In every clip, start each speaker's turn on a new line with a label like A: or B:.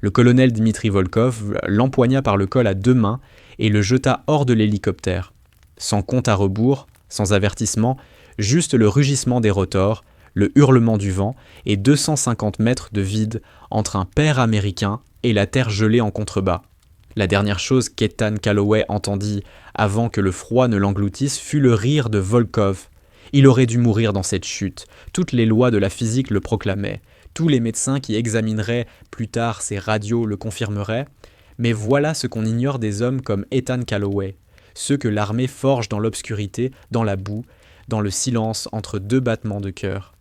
A: Le colonel Dmitri Volkov l'empoigna par le col à deux mains et le jeta hors de l'hélicoptère. Sans compte à rebours, sans avertissement, juste le rugissement des rotors, le hurlement du vent et 250 mètres de vide entre un père américain et la terre gelée en contrebas. La dernière chose qu'Ethan Calloway entendit avant que le froid ne l'engloutisse fut le rire de Volkov. Il aurait dû mourir dans cette chute. Toutes les lois de la physique le proclamaient. Tous les médecins qui examineraient plus tard ces radios le confirmeraient. Mais voilà ce qu'on ignore des hommes comme Ethan Calloway, ceux que l'armée forge dans l'obscurité, dans la boue, dans le silence entre deux battements de cœur.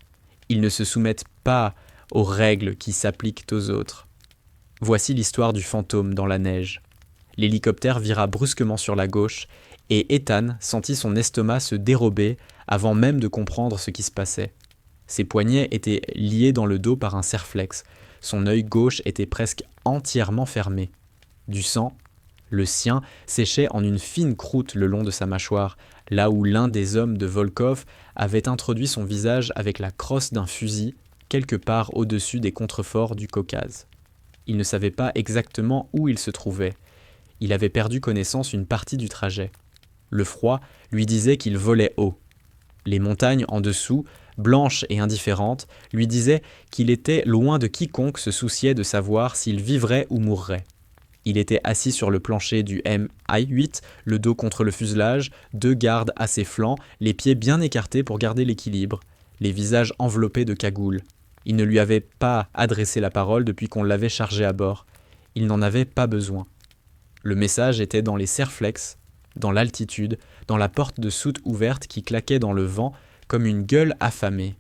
A: Ils ne se soumettent pas aux règles qui s'appliquent aux autres. Voici l'histoire du fantôme dans la neige. L'hélicoptère vira brusquement sur la gauche et Ethan sentit son estomac se dérober avant même de comprendre ce qui se passait. Ses poignets étaient liés dans le dos par un serflex. Son œil gauche était presque entièrement fermé. Du sang, le sien, séchait en une fine croûte le long de sa mâchoire, là où l'un des hommes de Volkov avait introduit son visage avec la crosse d'un fusil quelque part au-dessus des contreforts du Caucase. Il ne savait pas exactement où il se trouvait. Il avait perdu connaissance une partie du trajet. Le froid lui disait qu'il volait haut. Les montagnes en dessous, blanches et indifférentes, lui disaient qu'il était loin de quiconque se souciait de savoir s'il vivrait ou mourrait. Il était assis sur le plancher du Mi-8, le dos contre le fuselage, deux gardes à ses flancs, les pieds bien écartés pour garder l'équilibre, les visages enveloppés de cagoules. Il ne lui avait pas adressé la parole depuis qu'on l'avait chargé à bord. Il n'en avait pas besoin. Le message était dans les serflex, dans l'altitude, dans la porte de soute ouverte qui claquait dans le vent comme une gueule affamée.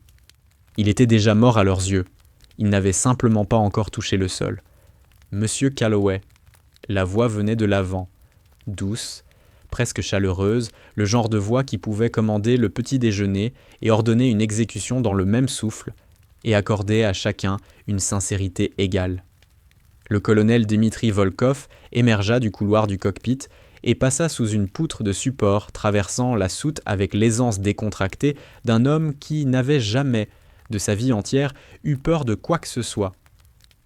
A: Il était déjà mort à leurs yeux. Il n'avait simplement pas encore touché le sol. Monsieur Calloway. La voix venait de l'avant, douce, presque chaleureuse, le genre de voix qui pouvait commander le petit déjeuner et ordonner une exécution dans le même souffle, et accorder à chacun une sincérité égale. Le colonel Dmitri Volkov émergea du couloir du cockpit et passa sous une poutre de support, traversant la soute avec l'aisance décontractée d'un homme qui n'avait jamais, de sa vie entière, eu peur de quoi que ce soit.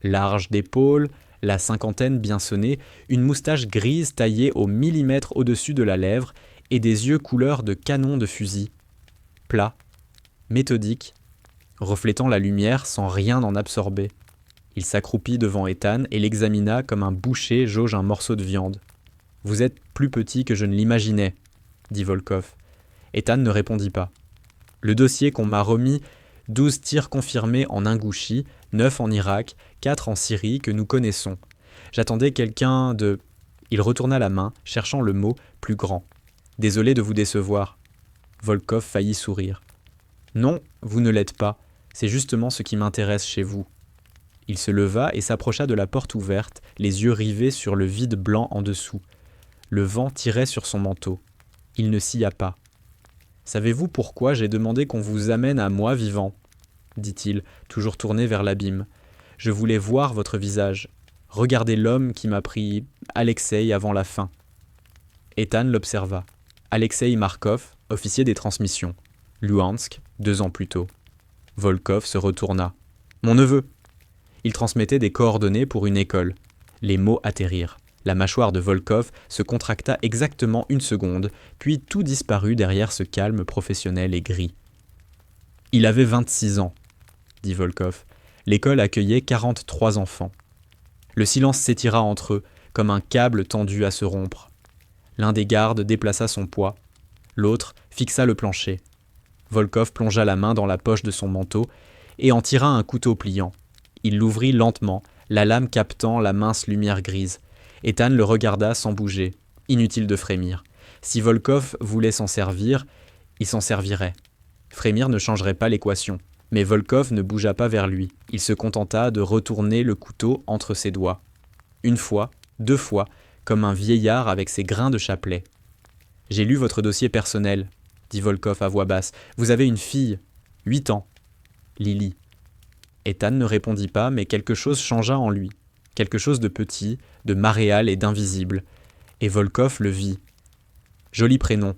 A: Large d'épaules, la cinquantaine bien sonnée, une moustache grise taillée au millimètre au-dessus de la lèvre et des yeux couleur de canon de fusil. Plat, méthodique, reflétant la lumière sans rien en absorber. Il s'accroupit devant Ethan et l'examina comme un boucher jauge un morceau de viande. « Vous êtes plus petit que je ne l'imaginais, » dit Volkov. Ethan ne répondit pas. « Le dossier qu'on m'a remis, 12 tirs confirmés en Ingouchie, 9 en Irak, 4 en Syrie que nous connaissons. J'attendais quelqu'un de... » Il retourna la main, cherchant le mot plus grand. « Désolé de vous décevoir. » Volkov faillit sourire. « Non, vous ne l'êtes pas. C'est justement ce qui m'intéresse chez vous. » Il se leva et s'approcha de la porte ouverte, les yeux rivés sur le vide blanc en dessous. Le vent tirait sur son manteau. Il ne scia pas. « Savez-vous pourquoi j'ai demandé qu'on vous amène à moi vivant ?» dit-il, toujours tourné vers l'abîme. « Je voulais voir votre visage. Regardez l'homme qui m'a pris Alexei avant la fin. » Ethan l'observa. Alexei Markov, officier des transmissions. Luhansk, 2 ans plus tôt. Volkov se retourna. « Mon neveu !» Il transmettait des coordonnées pour une école. Les mots atterrirent. La mâchoire de Volkov se contracta exactement une seconde, puis tout disparut derrière ce calme professionnel et gris. « Il avait 26 ans, » dit Volkov. L'école accueillait 43 enfants. Le silence s'étira entre eux, comme un câble tendu à se rompre. L'un des gardes déplaça son poids. L'autre fixa le plancher. Volkov plongea la main dans la poche de son manteau et en tira un couteau pliant. Il l'ouvrit lentement, la lame captant la mince lumière grise. Ethan le regarda sans bouger. Inutile de frémir. Si Volkov voulait s'en servir, il s'en servirait. Frémir ne changerait pas l'équation. Mais Volkov ne bougea pas vers lui. Il se contenta de retourner le couteau entre ses doigts. Une fois, 2 fois, comme un vieillard avec ses grains de chapelet. « J'ai lu votre dossier personnel, » dit Volkov à voix basse. « Vous avez une fille, 8 ans. Lily. » Ethan ne répondit pas, mais quelque chose changea en lui. Quelque chose de petit, de maréal et d'invisible. Et Volkov le vit. « Joli prénom, »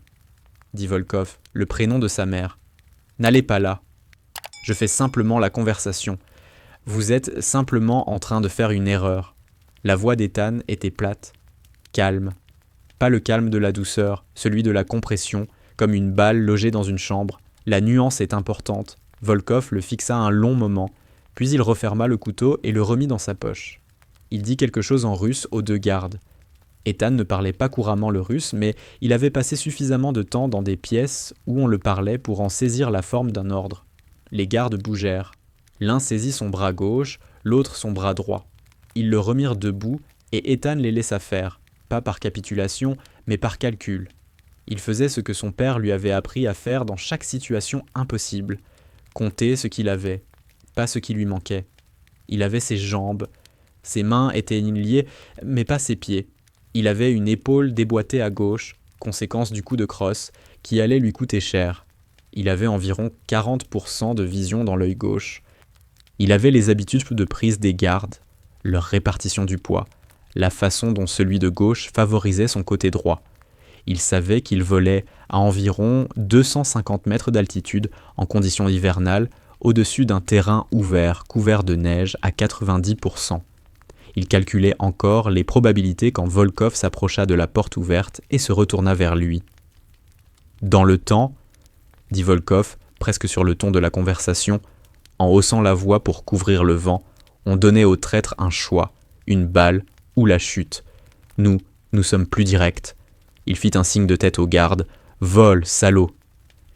A: dit Volkov, le prénom de sa mère. « N'allez pas là. Je fais simplement la conversation. Vous êtes simplement en train de faire une erreur. La voix d'Ethan était plate, calme. Pas le calme de la douceur, celui de la compression, comme une balle logée dans une chambre. La nuance est importante. Volkov le fixa un long moment, puis il referma le couteau et le remit dans sa poche. Il dit quelque chose en russe aux deux gardes. Ethan ne parlait pas couramment le russe, mais il avait passé suffisamment de temps dans des pièces où on le parlait pour en saisir la forme d'un ordre. Les gardes bougèrent. L'un saisit son bras gauche, l'autre son bras droit. Ils le remirent debout et Ethan les laissa faire, pas par capitulation, mais par calcul. Il faisait ce que son père lui avait appris à faire dans chaque situation impossible, compter ce qu'il avait, pas ce qui lui manquait. Il avait ses jambes, ses mains étaient liées, mais pas ses pieds. Il avait une épaule déboîtée à gauche, conséquence du coup de crosse, qui allait lui coûter cher. Il avait environ 40% de vision dans l'œil gauche. Il avait les habitudes de prise des gardes, leur répartition du poids, la façon dont celui de gauche favorisait son côté droit. Il savait qu'il volait à environ 250 mètres d'altitude en conditions hivernales, au-dessus d'un terrain ouvert, couvert de neige à 90%. Il calculait encore les probabilités quand Volkov s'approcha de la porte ouverte et se retourna vers lui. « Dans le temps, » dit Volkov, presque sur le ton de la conversation, en haussant la voix pour couvrir le vent, on donnait au traître un choix, une balle ou la chute. Nous sommes plus directs. Il fit un signe de tête aux gardes. « Vole, salaud !»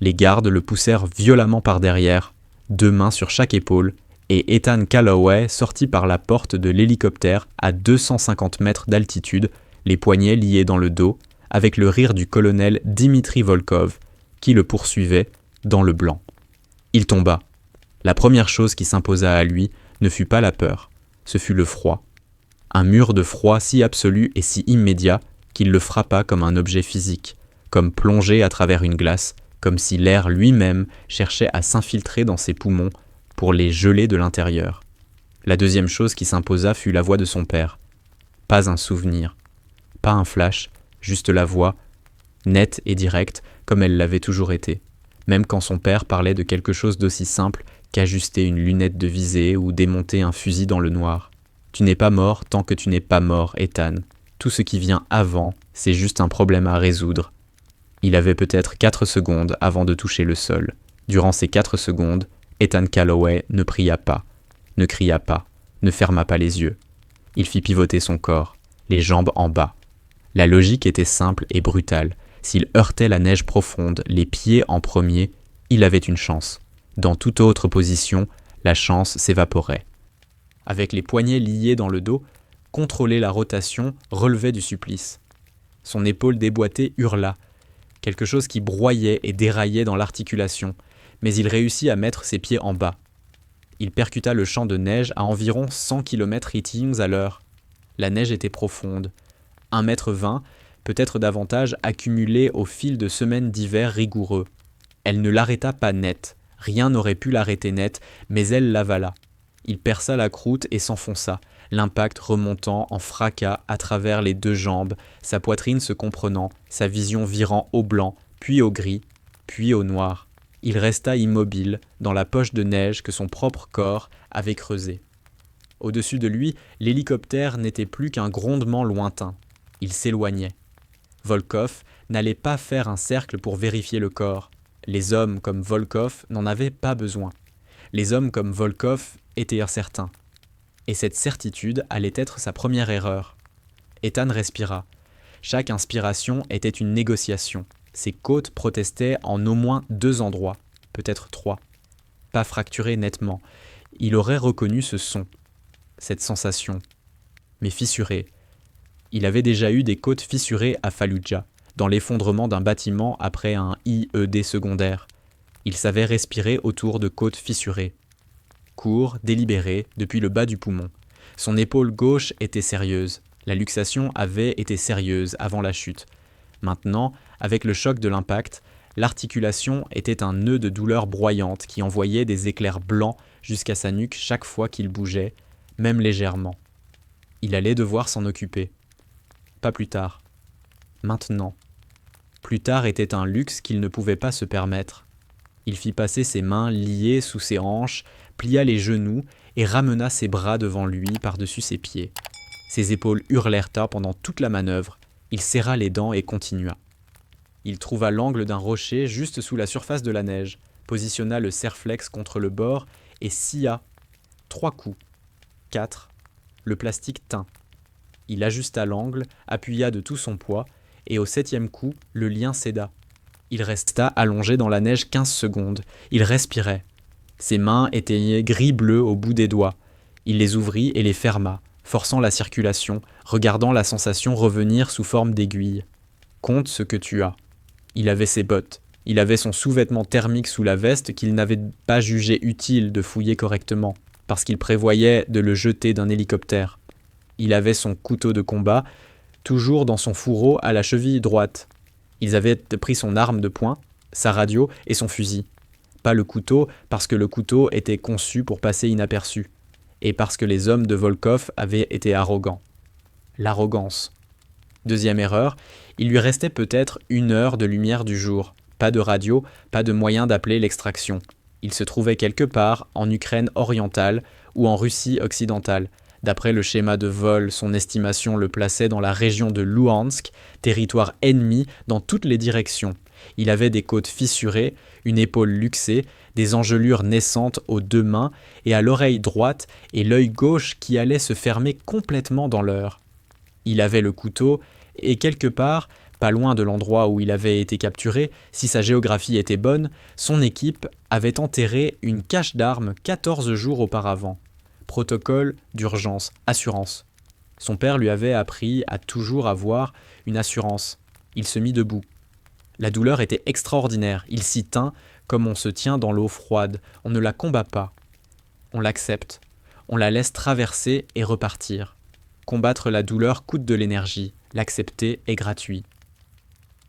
A: Les gardes le poussèrent violemment par derrière, 2 mains sur chaque épaule, et Ethan Calloway sortit par la porte de l'hélicoptère à 250 mètres d'altitude, les poignets liés dans le dos, avec le rire du colonel Dimitri Volkov, qui le poursuivait dans le blanc. Il tomba. La première chose qui s'imposa à lui ne fut pas la peur, ce fut le froid. Un mur de froid si absolu et si immédiat qu'il le frappa comme un objet physique, comme plongé à travers une glace, comme si l'air lui-même cherchait à s'infiltrer dans ses poumons pour les geler de l'intérieur. La deuxième chose qui s'imposa fut la voix de son père. Pas un souvenir, pas un flash, juste la voix, nette et directe, comme elle l'avait toujours été, même quand son père parlait de quelque chose d'aussi simple qu'ajuster une lunette de visée ou démonter un fusil dans le noir. Tu n'es pas mort tant que tu n'es pas mort, Ethan. Tout ce qui vient avant, c'est juste un problème à résoudre. Il avait peut-être 4 secondes avant de toucher le sol. Durant ces 4 secondes, Ethan Calloway ne pria pas, ne cria pas, ne ferma pas les yeux. Il fit pivoter son corps, les jambes en bas. La logique était simple et brutale. S'il heurtait la neige profonde, les pieds en premier, il avait une chance. Dans toute autre position, la chance s'évaporait. Avec les poignets liés dans le dos, contrôler la rotation relevait du supplice. Son épaule déboîtée hurla, quelque chose qui broyait et déraillait dans l'articulation, mais il réussit à mettre ses pieds en bas. Il percuta le champ de neige à environ 100 km/h à l'heure. La neige était profonde, 1,20 m, peut-être davantage accumulée au fil de semaines d'hiver rigoureux. Elle ne l'arrêta pas net, rien n'aurait pu l'arrêter net, mais elle l'avala. Il perça la croûte et s'enfonça, l'impact remontant en fracas à travers les 2 jambes, sa poitrine se comprenant, sa vision virant au blanc, puis au gris, puis au noir. Il resta immobile dans la poche de neige que son propre corps avait creusée. Au-dessus de lui, l'hélicoptère n'était plus qu'un grondement lointain. Il s'éloignait. Volkov n'allait pas faire un cercle pour vérifier le corps. Les hommes comme Volkov n'en avaient pas besoin. Les hommes comme Volkov étaient incertains. Et cette certitude allait être sa première erreur. Ethan respira. Chaque inspiration était une négociation. Ses côtes protestaient en au moins 2 endroits, peut-être 3. Pas fracturées nettement. Il aurait reconnu ce son, cette sensation, mais fissurée. Il avait déjà eu des côtes fissurées à Fallujah, dans l'effondrement d'un bâtiment après un IED secondaire. Il savait respirer autour de côtes fissurées. Court, délibéré, depuis le bas du poumon. Son épaule gauche était sérieuse. La luxation avait été sérieuse avant la chute. Maintenant, avec le choc de l'impact, l'articulation était un nœud de douleur broyante qui envoyait des éclairs blancs jusqu'à sa nuque chaque fois qu'il bougeait, même légèrement. Il allait devoir s'en occuper. Pas plus tard. Maintenant. Plus tard était un luxe qu'il ne pouvait pas se permettre. Il fit passer ses mains liées sous ses hanches, plia les genoux et ramena ses bras devant lui par-dessus ses pieds. Ses épaules hurlèrent pendant toute la manœuvre. Il serra les dents et continua. Il trouva l'angle d'un rocher juste sous la surface de la neige, positionna le serflex contre le bord et scia 3 coups. 4. Le plastique tint. Il ajusta l'angle, appuya de tout son poids, et au 7e coup, le lien céda. Il resta allongé dans la neige 15 secondes. Il respirait. Ses mains étaient gris-bleu au bout des doigts. Il les ouvrit et les ferma, forçant la circulation, regardant la sensation revenir sous forme d'aiguille. Compte ce que tu as. Il avait ses bottes. Il avait son sous-vêtement thermique sous la veste qu'il n'avait pas jugé utile de fouiller correctement, parce qu'il prévoyait de le jeter d'un hélicoptère. Il avait son couteau de combat, toujours dans son fourreau à la cheville droite. Ils avaient pris son arme de poing, sa radio et son fusil. Pas le couteau, parce que le couteau était conçu pour passer inaperçu, et parce que les hommes de Volkov avaient été arrogants. L'arrogance. Deuxième erreur, il lui restait peut-être 1 heure de lumière du jour. Pas de radio, pas de moyen d'appeler l'extraction. Il se trouvait quelque part en Ukraine orientale ou en Russie occidentale. D'après le schéma de vol, son estimation le plaçait dans la région de Luhansk, territoire ennemi dans toutes les directions. Il avait des côtes fissurées, une épaule luxée, des engelures naissantes aux 2 mains et à l'oreille droite et l'œil gauche qui allait se fermer complètement dans l'heure. Il avait le couteau et quelque part, pas loin de l'endroit où il avait été capturé, si sa géographie était bonne, son équipe avait enterré une cache d'armes 14 jours auparavant. Protocole d'urgence, assurance. Son père lui avait appris à toujours avoir une assurance. Il se mit debout. La douleur était extraordinaire. Il s'y tint comme on se tient dans l'eau froide. On ne la combat pas. On l'accepte. On la laisse traverser et repartir. Combattre la douleur coûte de l'énergie. L'accepter est gratuit.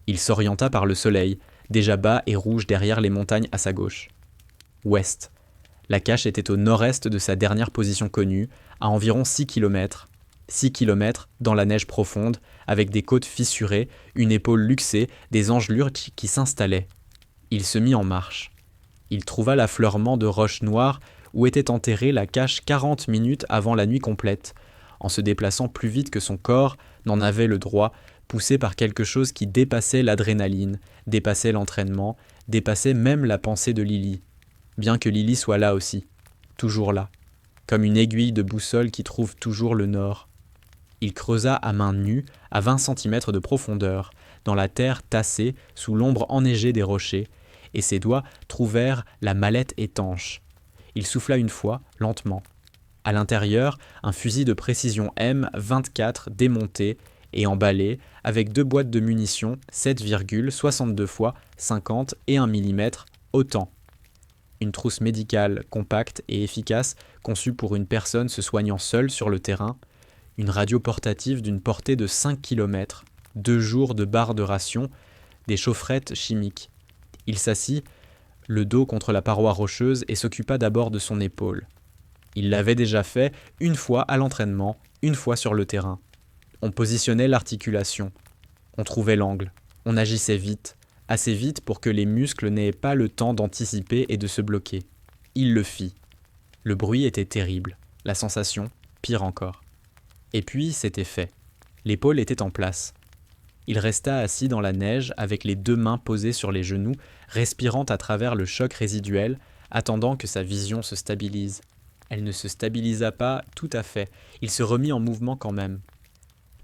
A: Il s'orienta par le soleil, déjà bas et rouge derrière les montagnes à sa gauche. Ouest. La cache était au nord-est de sa dernière position connue, à environ 6 km. 6 km dans la neige profonde, avec des côtes fissurées, une épaule luxée, des engelures qui s'installaient. Il se mit en marche. Il trouva l'affleurement de roches noires où était enterrée la cache 40 minutes avant la nuit complète, en se déplaçant plus vite que son corps n'en avait le droit, poussé par quelque chose qui dépassait l'adrénaline, dépassait l'entraînement, dépassait même la pensée de Lily. Bien que Lily soit là aussi, toujours là, comme une aiguille de boussole qui trouve toujours le nord. Il creusa à main nue, à 20 cm de profondeur, dans la terre tassée, sous l'ombre enneigée des rochers, et ses doigts trouvèrent la mallette étanche. Il souffla une fois, lentement. À l'intérieur, un fusil de précision M24 démonté et emballé, avec 2 boîtes de munitions 7,62 x 50 et 1 mm, autant. Une trousse médicale compacte et efficace, conçue pour une personne se soignant seule sur le terrain, une radio portative d'une portée de 5 km, 2 jours de barres de ration, des chaufferettes chimiques. Il s'assit, le dos contre la paroi rocheuse, et s'occupa d'abord de son épaule. Il l'avait déjà fait 1 fois à l'entraînement, 1 fois sur le terrain. On positionnait l'articulation, on trouvait l'angle, on agissait vite, assez vite pour que les muscles n'aient pas le temps d'anticiper et de se bloquer. Il le fit. Le bruit était terrible, la sensation, pire encore. Et puis, c'était fait. L'épaule était en place. Il resta assis dans la neige avec les 2 mains posées sur les genoux, respirant à travers le choc résiduel, attendant que sa vision se stabilise. Elle ne se stabilisa pas tout à fait, il se remit en mouvement quand même.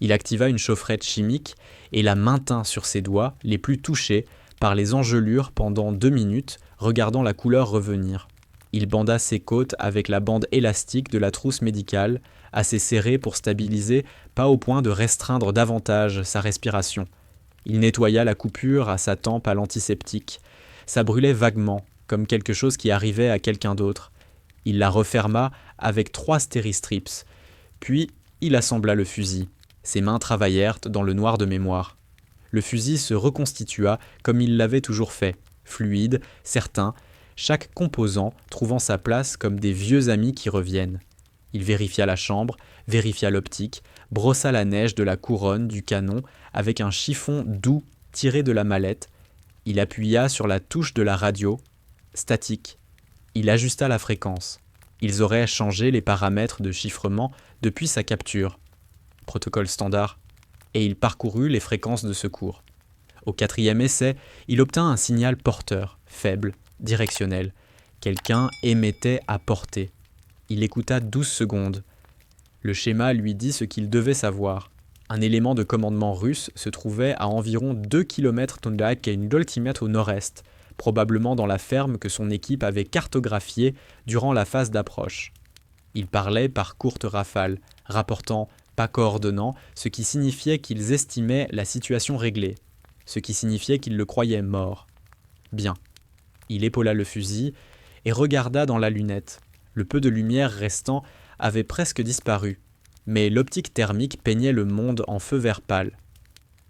A: Il activa une chaufferette chimique et la maintint sur ses doigts, les plus touchés, par les engelures pendant 2 minutes, regardant la couleur revenir. Il banda ses côtes avec la bande élastique de la trousse médicale, assez serrée pour stabiliser, pas au point de restreindre davantage sa respiration. Il nettoya la coupure à sa tempe à l'antiseptique. Ça brûlait vaguement, comme quelque chose qui arrivait à quelqu'un d'autre. Il la referma avec 3 stéristrips. Puis, il assembla le fusil. Ses mains travaillèrent dans le noir de mémoire. Le fusil se reconstitua comme il l'avait toujours fait, fluide, certain, chaque composant trouvant sa place comme des vieux amis qui reviennent. Il vérifia la chambre, vérifia l'optique, brossa la neige de la couronne du canon avec un chiffon doux tiré de la mallette. Il appuya sur la touche de la radio, statique. Il ajusta la fréquence. Ils auraient changé les paramètres de chiffrement depuis sa capture. protocole standard, et il parcourut les fréquences de secours. Au 4e essai, il obtint un signal porteur, faible, directionnel. Quelqu'un émettait à portée. Il écouta 12 secondes. Le schéma lui dit ce qu'il devait savoir. Un élément de commandement russe se trouvait à environ 2 km au nord-est, probablement dans la ferme que son équipe avait cartographiée durant la phase d'approche. Il parlait par courtes rafales, rapportant, pas coordonnant, ce qui signifiait qu'ils estimaient la situation réglée, ce qui signifiait qu'ils le croyaient mort. Bien. Il épaula le fusil et regarda dans la lunette. Le peu de lumière restant avait presque disparu, mais l'optique thermique peignait le monde en feu vert pâle.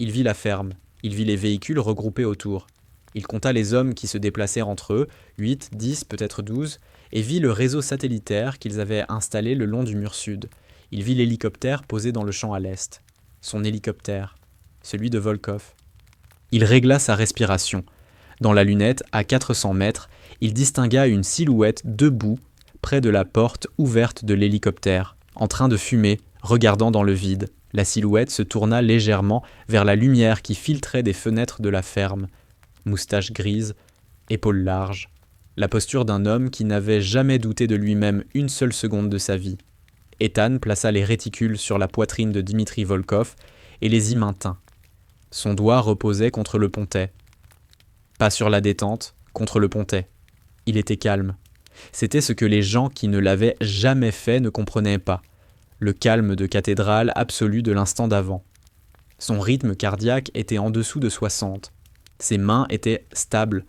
A: Il vit la ferme, il vit les véhicules regroupés autour. Il compta les hommes qui se déplacèrent entre eux, 8, 10, peut-être 12, et vit le réseau satellitaire qu'ils avaient installé le long du mur sud. Il vit l'hélicoptère posé dans le champ à l'est. Son hélicoptère, celui de Volkov. Il régla sa respiration. Dans la lunette, à 400 mètres, il distingua une silhouette debout près de la porte ouverte de l'hélicoptère, en train de fumer, regardant dans le vide. La silhouette se tourna légèrement vers la lumière qui filtrait des fenêtres de la ferme. Moustache grise, épaules larges, la posture d'un homme qui n'avait jamais douté de lui-même une seule seconde de sa vie. Ethan plaça les réticules sur la poitrine de Dimitri Volkov et les y maintint. Son doigt reposait contre le pontet. Pas sur la détente, contre le pontet. Il était calme. C'était ce que les gens qui ne l'avaient jamais fait ne comprenaient pas. Le calme de cathédrale absolu de l'instant d'avant. Son rythme cardiaque était en dessous de 60. Ses mains étaient stables.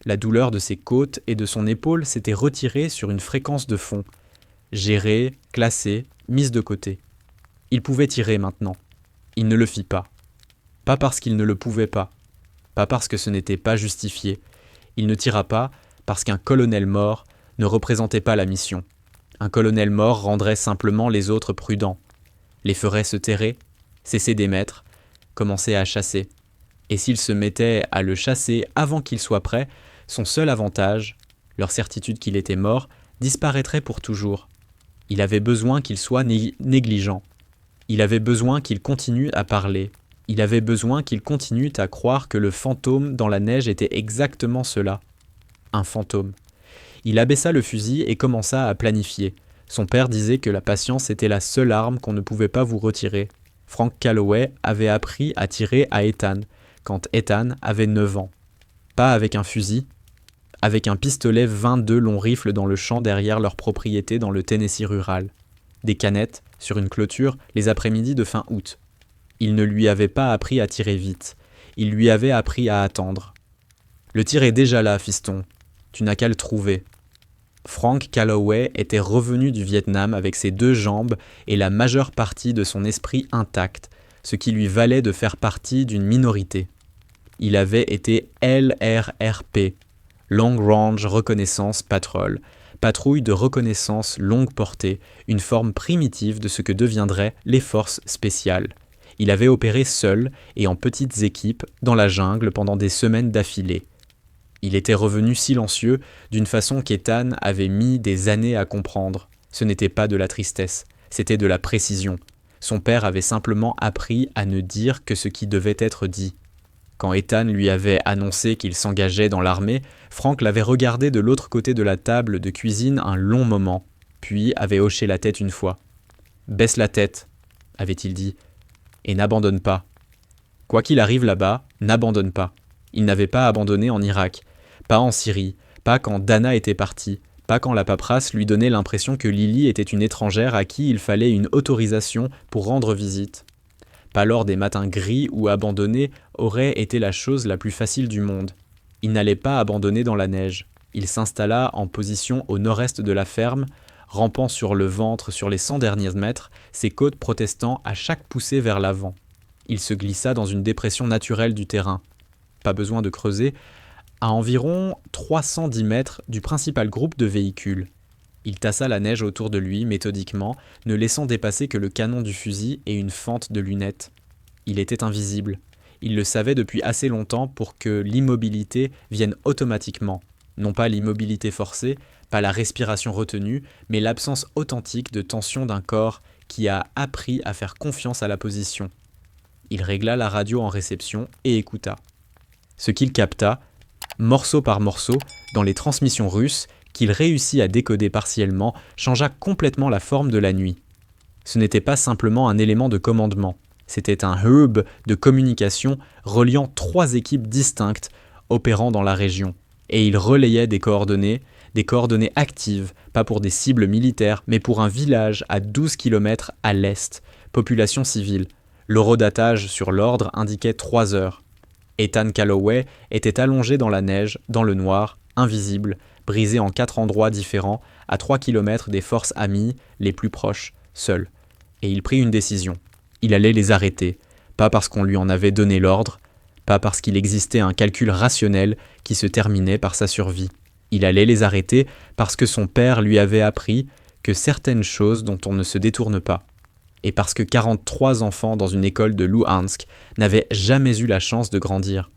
A: La douleur de ses côtes et de son épaule s'était retirée sur une fréquence de fond. Gérée, classée, mise de côté. Il pouvait tirer maintenant. Il ne le fit pas. Pas parce qu'il ne le pouvait pas. Pas parce que ce n'était pas justifié. Il ne tira pas parce qu'un colonel mort ne représentait pas la mission. Un colonel mort rendrait simplement les autres prudents. Les ferait se terrer, cesser d'émettre, commencer à chasser. Et s'ils se mettaient à le chasser avant qu'il soit prêt, son seul avantage, leur certitude qu'il était mort, disparaîtrait pour toujours. Il avait besoin qu'il soit négligent. Il avait besoin qu'il continue à parler. Il avait besoin qu'il continue à croire que le fantôme dans la neige était exactement cela. Un fantôme. Il abaissa le fusil et commença à planifier. Son père disait que la patience était la seule arme qu'on ne pouvait pas vous retirer. Frank Calloway avait appris à tirer à Ethan, quand Ethan avait 9 ans. Pas avec un fusil, avec un pistolet 22 long rifle dans le champ derrière leur propriété dans le Tennessee rural. Des canettes, sur une clôture, les après-midi de fin août. Il ne lui avait pas appris à tirer vite. Il lui avait appris à attendre. Le tir est déjà là, fiston. Tu n'as qu'à le trouver. Frank Calloway était revenu du Vietnam avec ses 2 jambes et la majeure partie de son esprit intact, ce qui lui valait de faire partie d'une minorité. Il avait été LRRP, Long Range Reconnaissance Patrol, patrouille de reconnaissance longue portée, une forme primitive de ce que deviendraient les forces spéciales. Il avait opéré seul et en petites équipes dans la jungle pendant des semaines d'affilée. Il était revenu silencieux d'une façon qu'Ethan avait mis des années à comprendre. Ce n'était pas de la tristesse, c'était de la précision. Son père avait simplement appris à ne dire que ce qui devait être dit. Quand Ethan lui avait annoncé qu'il s'engageait dans l'armée, Frank l'avait regardé de l'autre côté de la table de cuisine un long moment, puis avait hoché la tête une fois. « Baisse la tête », avait-il dit, « et n'abandonne pas. Quoi qu'il arrive là-bas, n'abandonne pas. » Il n'avait pas abandonné en Irak, pas en Syrie, pas quand Dana était partie, pas quand la paperasse lui donnait l'impression que Lily était une étrangère à qui il fallait une autorisation pour rendre visite. Pas lors des matins gris où abandonner aurait été la chose la plus facile du monde. Il n'allait pas abandonner dans la neige. Il s'installa en position au nord-est de la ferme, rampant sur le ventre sur les 100 derniers mètres, ses côtes protestant à chaque poussée vers l'avant. Il se glissa dans une dépression naturelle du terrain. Pas besoin de creuser, à environ 310 mètres du principal groupe de véhicules. Il tassa la neige autour de lui méthodiquement, ne laissant dépasser que le canon du fusil et une fente de lunettes. Il était invisible. Il le savait depuis assez longtemps pour que l'immobilité vienne automatiquement. Non pas l'immobilité forcée, pas la respiration retenue, mais l'absence authentique de tension d'un corps qui a appris à faire confiance à la position. Il régla la radio en réception et écouta. Ce qu'il capta, morceau par morceau, dans les transmissions russes, qu'il réussit à décoder partiellement, changea complètement la forme de la nuit. Ce n'était pas simplement un élément de commandement, c'était un hub de communication reliant 3 équipes distinctes opérant dans la région. Et il relayait des coordonnées actives, pas pour des cibles militaires, mais pour un village à 12 km à l'est, population civile. L'horodatage sur l'ordre indiquait 3 heures. Ethan Calloway était allongé dans la neige, dans le noir, invisible, brisé en 4 endroits différents, à 3 km des forces amies les plus proches, seul. Et il prit une décision. Il allait les arrêter, pas parce qu'on lui en avait donné l'ordre, pas parce qu'il existait un calcul rationnel qui se terminait par sa survie. Il allait les arrêter parce que son père lui avait appris que certaines choses dont on ne se détourne pas. Et parce que 43 enfants dans une école de Louhansk n'avaient jamais eu la chance de grandir.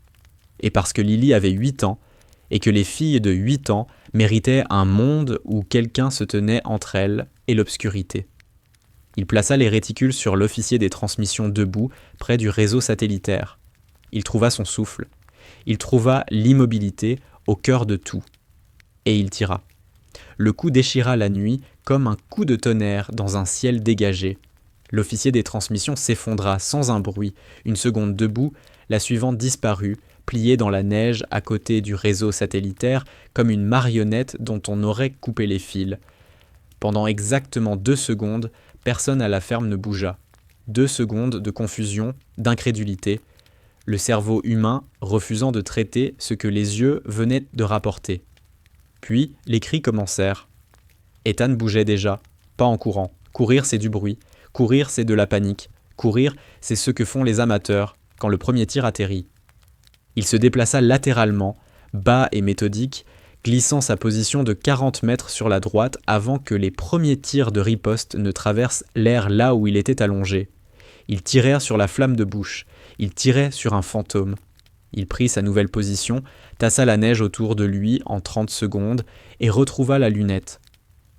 A: Et parce que Lily avait 8 ans, et que les filles de 8 ans méritaient un monde où quelqu'un se tenait entre elles et l'obscurité. Il plaça les réticules sur l'officier des transmissions debout, près du réseau satellitaire. Il trouva son souffle. Il trouva l'immobilité au cœur de tout. Et il tira. Le coup déchira la nuit comme un coup de tonnerre dans un ciel dégagé. L'officier des transmissions s'effondra sans un bruit. Une seconde debout, la suivante disparut, pliée dans la neige à côté du réseau satellitaire comme une marionnette dont on aurait coupé les fils. Pendant exactement 2 secondes, personne à la ferme ne bougea. 2 secondes de confusion, d'incrédulité, le cerveau humain refusant de traiter ce que les yeux venaient de rapporter. Puis, les cris commencèrent. Ethan bougeait déjà, pas en courant. Courir, c'est du bruit. Courir, c'est de la panique. Courir, c'est ce que font les amateurs quand le premier tir atterrit. Il se déplaça latéralement, bas et méthodique, glissant sa position de 40 mètres sur la droite avant que les premiers tirs de riposte ne traversent l'air là où il était allongé. Ils tirèrent sur la flamme de bouche. Il tirait sur un fantôme. Il prit sa nouvelle position, tassa la neige autour de lui en 30 secondes et retrouva la lunette.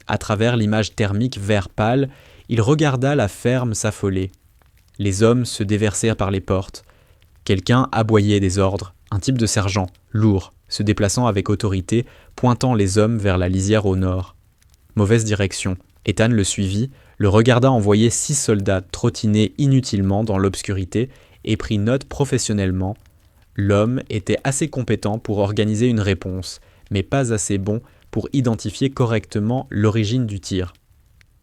A: À travers l'image thermique vert pâle, il regarda la ferme s'affoler. Les hommes se déversèrent par les portes. Quelqu'un aboyait des ordres, un type de sergent, lourd, se déplaçant avec autorité, pointant les hommes vers la lisière au nord. Mauvaise direction. Ethan le suivit, le regarda envoyer 6 soldats trottiner inutilement dans l'obscurité et prit note professionnellement. L'homme était assez compétent pour organiser une réponse, mais pas assez bon pour identifier correctement l'origine du tir.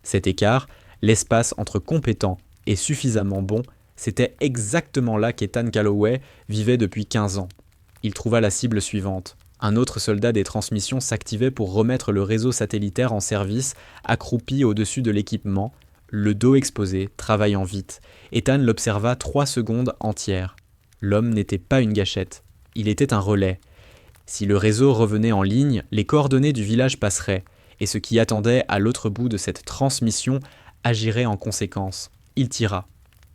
A: Cet écart, l'espace entre compétent et suffisamment bon, c'était exactement là qu'Ethan Calloway vivait depuis 15 ans. Il trouva la cible suivante. Un autre soldat des transmissions s'activait pour remettre le réseau satellitaire en service, accroupi au-dessus de l'équipement, le dos exposé, travaillant vite. Ethan l'observa 3 secondes entières. L'homme n'était pas une gâchette, il était un relais. Si le réseau revenait en ligne, les coordonnées du village passeraient, et ce qui attendait à l'autre bout de cette transmission agirait en conséquence. Il tira.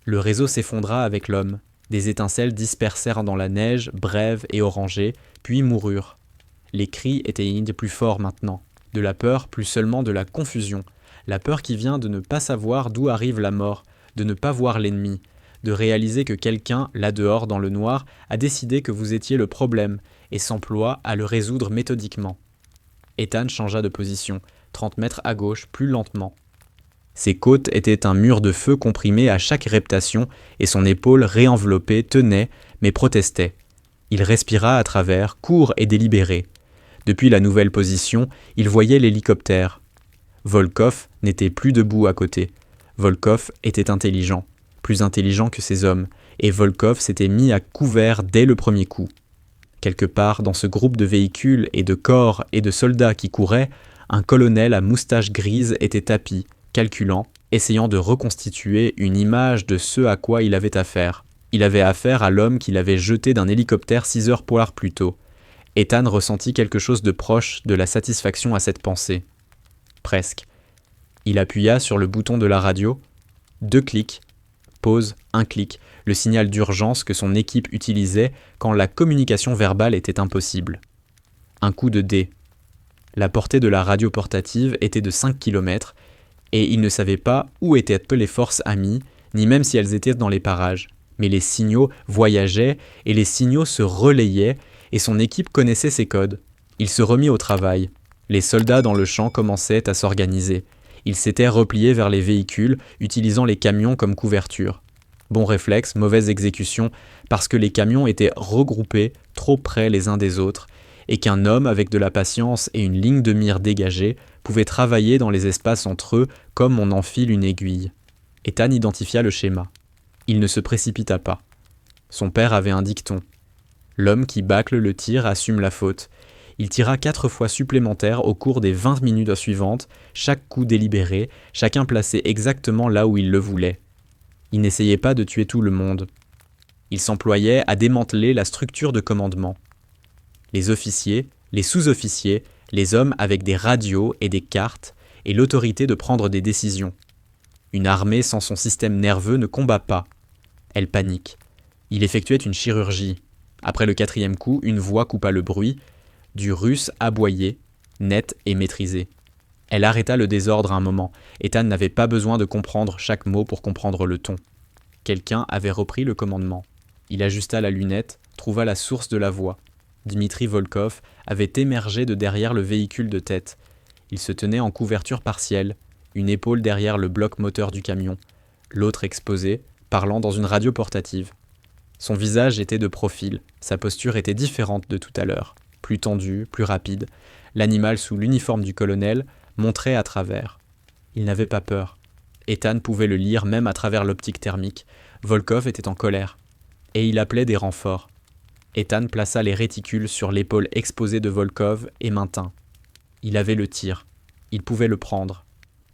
A: Le réseau s'effondra avec l'homme. Des étincelles dispersèrent dans la neige, brèves et orangées, puis moururent. Les cris étaient plus forts maintenant. De la peur, plus seulement de la confusion. La peur qui vient de ne pas savoir d'où arrive la mort, de ne pas voir l'ennemi, de réaliser que quelqu'un, là dehors dans le noir, a décidé que vous étiez le problème et s'emploie à le résoudre méthodiquement. Ethan changea de position, 30 mètres à gauche, plus lentement. Ses côtes étaient un mur de feu comprimé à chaque reptation et son épaule réenveloppée tenait, mais protestait. Il respira à travers, court et délibéré. Depuis la nouvelle position, il voyait l'hélicoptère. Volkov n'était plus debout à côté. Volkov était intelligent, plus intelligent que ses hommes, et Volkov s'était mis à couvert dès le premier coup. Quelque part dans ce groupe de véhicules et de corps et de soldats qui couraient, un colonel à moustache grise était tapi, calculant, essayant de reconstituer une image de ce à quoi il avait affaire. Il avait affaire à l'homme qu'il avait jeté d'un hélicoptère 6 heures plus tôt. Ethan ressentit quelque chose de proche de la satisfaction à cette pensée. Presque. Il appuya sur le bouton de la radio. 2 clics. Pause, 1 clic. Le signal d'urgence que son équipe utilisait quand la communication verbale était impossible. Un coup de dé. La portée de la radio portative était de 5 km. Et il ne savait pas où étaient les forces amies, ni même si elles étaient dans les parages. Mais les signaux voyageaient et les signaux se relayaient et son équipe connaissait ses codes. Il se remit au travail. Les soldats dans le champ commençaient à s'organiser. Ils s'étaient repliés vers les véhicules, utilisant les camions comme couverture. Bon réflexe, mauvaise exécution, parce que les camions étaient regroupés trop près les uns des autres, et qu'un homme avec de la patience et une ligne de mire dégagée pouvait travailler dans les espaces entre eux comme on enfile une aiguille. Ethan identifia le schéma. Il ne se précipita pas. Son père avait un dicton. L'homme qui bâcle le tir assume la faute. Il tira 4 fois supplémentaires au cours des 20 minutes suivantes, chaque coup délibéré, chacun placé exactement là où il le voulait. Il n'essayait pas de tuer tout le monde. Il s'employait à démanteler la structure de commandement. Les officiers, les sous-officiers, les hommes avec des radios et des cartes, et l'autorité de prendre des décisions. Une armée sans son système nerveux ne combat pas. Elle panique. Il effectuait une chirurgie. Après le 4e coup, une voix coupa le bruit, du russe aboyé, net et maîtrisé. Elle arrêta le désordre un moment. Ethan n'avait pas besoin de comprendre chaque mot pour comprendre le ton. Quelqu'un avait repris le commandement. Il ajusta la lunette, trouva la source de la voix. Dmitri Volkov avait émergé de derrière le véhicule de tête. Il se tenait en couverture partielle, une épaule derrière le bloc moteur du camion, l'autre exposée, parlant dans une radio portative. Son visage était de profil, sa posture était différente de tout à l'heure, plus tendue, plus rapide. L'animal sous l'uniforme du colonel montrait à travers. Il n'avait pas peur. Ethan pouvait le lire même à travers l'optique thermique. Volkov était en colère. Et il appelait des renforts. Ethan plaça les réticules sur l'épaule exposée de Volkov et maintint. Il avait le tir. Il pouvait le prendre.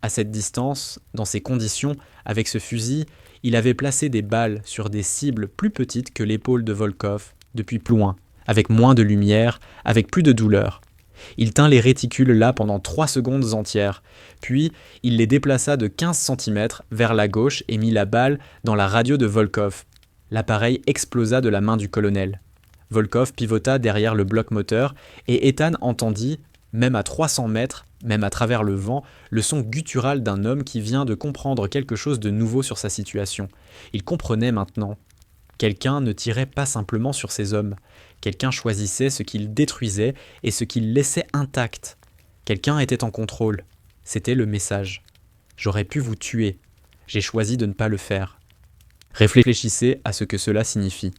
A: À cette distance, dans ces conditions, avec ce fusil, il avait placé des balles sur des cibles plus petites que l'épaule de Volkov, depuis plus loin, avec moins de lumière, avec plus de douleur. Il tint les réticules là pendant 3 secondes entières, puis il les déplaça de 15 cm vers la gauche et mit la balle dans la radio de Volkov. L'appareil explosa de la main du colonel. Volkov pivota derrière le bloc moteur et Ethan entendit, même à 300 mètres, même à travers le vent, le son guttural d'un homme qui vient de comprendre quelque chose de nouveau sur sa situation. Il comprenait maintenant. Quelqu'un ne tirait pas simplement sur ses hommes. Quelqu'un choisissait ce qu'il détruisait et ce qu'il laissait intact. Quelqu'un était en contrôle. C'était le message. J'aurais pu vous tuer. J'ai choisi de ne pas le faire. Réfléchissez à ce que cela signifie.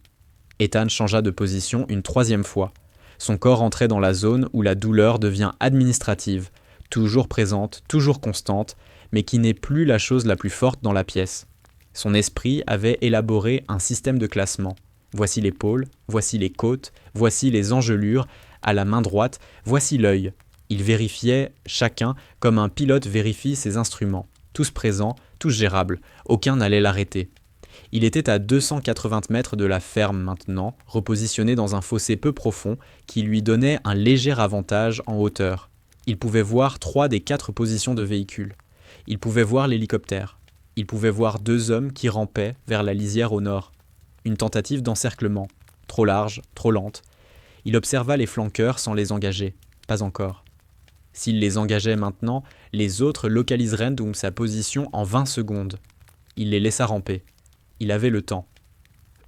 A: Ethan changea de position une 3e fois. Son corps entrait dans la zone où la douleur devient administrative, toujours présente, toujours constante, mais qui n'est plus la chose la plus forte dans la pièce. Son esprit avait élaboré un système de classement. Voici l'épaule, voici les côtes, voici les engelures, à la main droite, voici l'œil. Il vérifiait chacun comme un pilote vérifie ses instruments. Tous présents, tous gérables, aucun n'allait l'arrêter. Il était à 280 mètres de la ferme maintenant, repositionné dans un fossé peu profond qui lui donnait un léger avantage en hauteur. Il pouvait voir 3 des 4 positions de véhicules. Il pouvait voir l'hélicoptère. Il pouvait voir 2 hommes qui rampaient vers la lisière au nord. Une tentative d'encerclement, trop large, trop lente. Il observa les flanqueurs sans les engager. Pas encore. S'il les engageait maintenant, les autres localiseraient donc sa position en 20 secondes. Il les laissa ramper. Il avait le temps.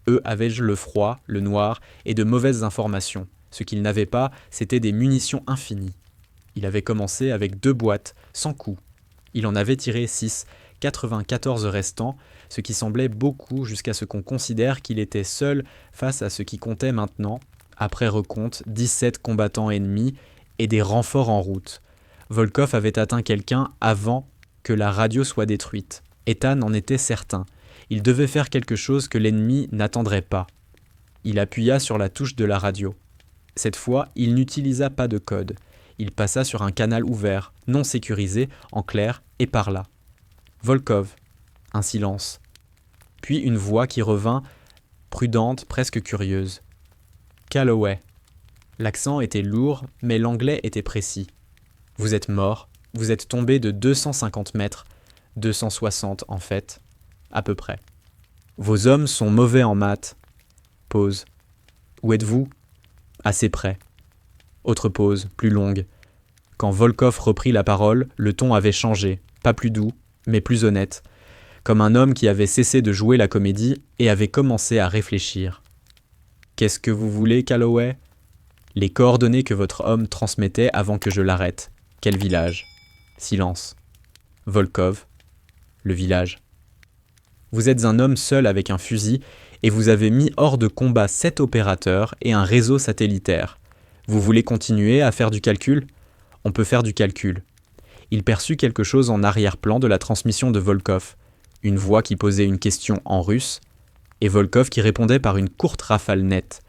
A: Eux avaient le froid, le noir et de mauvaises informations. Ce qu'ils n'avaient pas, c'était des munitions infinies. Il avait commencé avec 2 boîtes, sans coup. Il en avait tiré 6, 94 restants, ce qui semblait beaucoup jusqu'à ce qu'on considère qu'il était seul face à ce qui comptait maintenant, après recompte, 17 combattants ennemis et des renforts en route. Volkov avait atteint quelqu'un avant que la radio soit détruite. Ethan en était certain. Il devait faire quelque chose que l'ennemi n'attendrait pas. Il appuya sur la touche de la radio. Cette fois, il n'utilisa pas de code. Il passa sur un canal ouvert, non sécurisé, en clair et par là. Volkov. Un silence. Puis une voix qui revint, prudente, presque curieuse. Calloway. L'accent était lourd, mais l'anglais était précis. Vous êtes mort, vous êtes tombé de 250 mètres, 260 en fait, à peu près. Vos hommes sont mauvais en maths. Pause. Où êtes-vous ? Assez près. Autre pause, plus longue. Quand Volkov reprit la parole, le ton avait changé, pas plus doux, mais plus honnête, comme un homme qui avait cessé de jouer la comédie et avait commencé à réfléchir. « Qu'est-ce que vous voulez, Calloway ?» ?»« Les coordonnées que votre homme transmettait avant que je l'arrête. Quel village ?» Silence. « Volkov. »« Le village. » « Vous êtes un homme seul avec un fusil et vous avez mis hors de combat 7 opérateurs et un réseau satellitaire. Vous voulez continuer à faire du calcul ? On peut faire du calcul. » Il perçut quelque chose en arrière-plan de la transmission de Volkov, une voix qui posait une question en russe, et Volkov qui répondait par une courte rafale nette.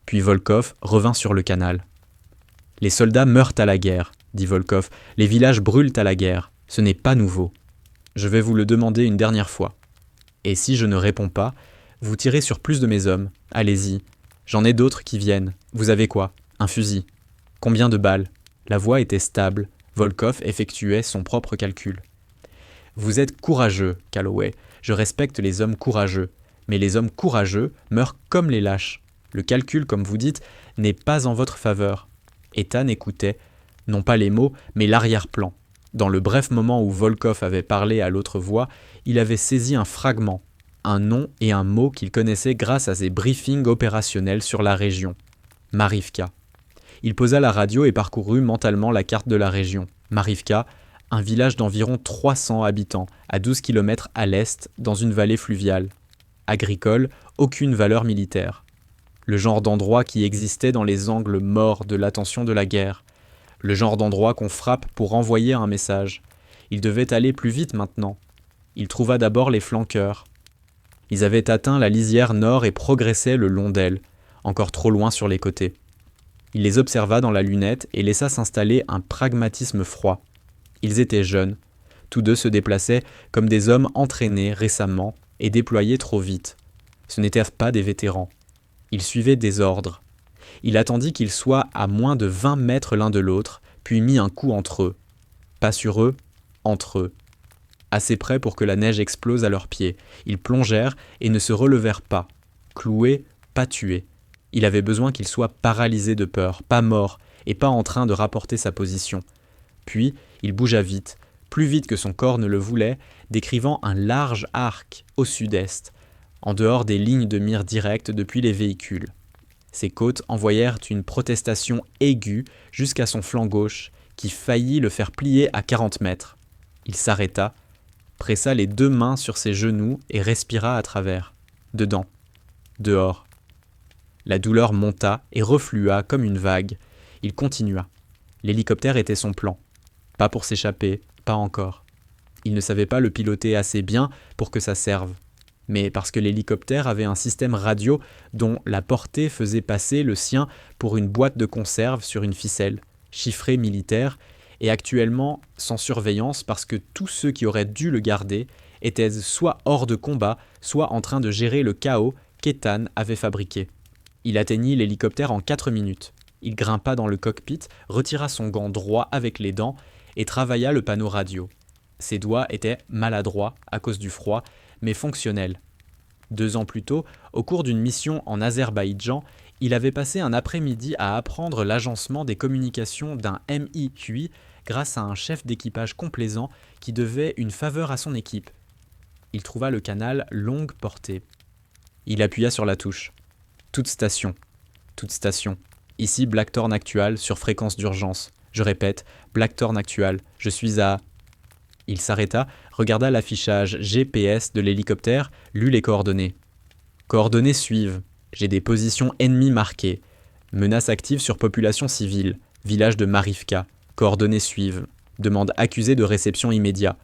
A: Puis Volkov revint sur le canal. « Les soldats meurent à la guerre, dit Volkov. Les villages brûlent à la guerre. Ce n'est pas nouveau. Je vais vous le demander une dernière fois. Et si je ne réponds pas, vous tirez sur plus de mes hommes. Allez-y. J'en ai d'autres qui viennent. Vous avez quoi ? Un fusil. Combien de balles ? La voix était stable. Volkov effectuait son propre calcul. Vous êtes courageux, Calloway. Je respecte les hommes courageux. Mais les hommes courageux meurent comme les lâches. Le calcul, comme vous dites, n'est pas en votre faveur. Ethan écoutait, non pas les mots, mais l'arrière-plan. Dans le bref moment où Volkov avait parlé à l'autre voix, il avait saisi un fragment, un nom et un mot qu'il connaissait grâce à ses briefings opérationnels sur la région. Marivka. Il posa la radio et parcourut mentalement la carte de la région. Marivka, un village d'environ 300 habitants, à 12 km à l'est, dans une vallée fluviale. Agricole, aucune valeur militaire. Le genre d'endroit qui existait dans les angles morts de l'attention de la guerre. Le genre d'endroit qu'on frappe pour envoyer un message. Il devait aller plus vite maintenant. Il trouva d'abord les flanqueurs. Ils avaient atteint la lisière nord et progressaient le long d'elle, encore trop loin sur les côtés. Il les observa dans la lunette et laissa s'installer un pragmatisme froid. Ils étaient jeunes. Tous deux se déplaçaient comme des hommes entraînés récemment et déployés trop vite. Ce n'étaient pas des vétérans. Ils suivaient des ordres. Il attendit qu'ils soient à moins de 20 mètres l'un de l'autre, puis mit un coup entre eux. Pas sur eux, entre eux. Assez près pour que la neige explose à leurs pieds. Ils plongèrent et ne se relevèrent pas. Cloués, pas tués. Il avait besoin qu'ils soient paralysés de peur, pas morts, et pas en train de rapporter sa position. Puis, il bougea vite, plus vite que son corps ne le voulait, décrivant un large arc au sud-est, en dehors des lignes de mire directes depuis les véhicules. Ses côtes envoyèrent une protestation aiguë jusqu'à son flanc gauche, qui faillit le faire plier à 40 mètres. Il s'arrêta, pressa les 2 mains sur ses genoux et respira à travers. Dedans, dehors. La douleur monta et reflua comme une vague. Il continua. L'hélicoptère était son plan. Pas pour s'échapper, pas encore. Il ne savait pas le piloter assez bien pour que ça serve. Mais parce que l'hélicoptère avait un système radio dont la portée faisait passer le sien pour une boîte de conserve sur une ficelle, chiffrée militaire, et actuellement sans surveillance parce que tous ceux qui auraient dû le garder étaient soit hors de combat, soit en train de gérer le chaos qu'Ethan avait fabriqué. Il atteignit l'hélicoptère en 4 minutes. Il grimpa dans le cockpit, retira son gant droit avec les dents et travailla le panneau radio. Ses doigts étaient maladroits à cause du froid, mais fonctionnel. 2 ans plus tôt, au cours d'une mission en Azerbaïdjan, il avait passé un après-midi à apprendre l'agencement des communications d'un Mi-QI grâce à un chef d'équipage complaisant qui devait une faveur à son équipe. Il trouva le canal longue portée. Il appuya sur la touche. Toute station. Toute station. Ici Blackthorn Actual sur fréquence d'urgence. Je répète, Blackthorn Actual. Je suis à... Il s'arrêta, regarda l'affichage GPS de l'hélicoptère, lut les coordonnées. Coordonnées suivent. J'ai des positions ennemies marquées. Menace active sur population civile. Village de Marivka. Coordonnées suivent. Demande accusée de réception immédiat.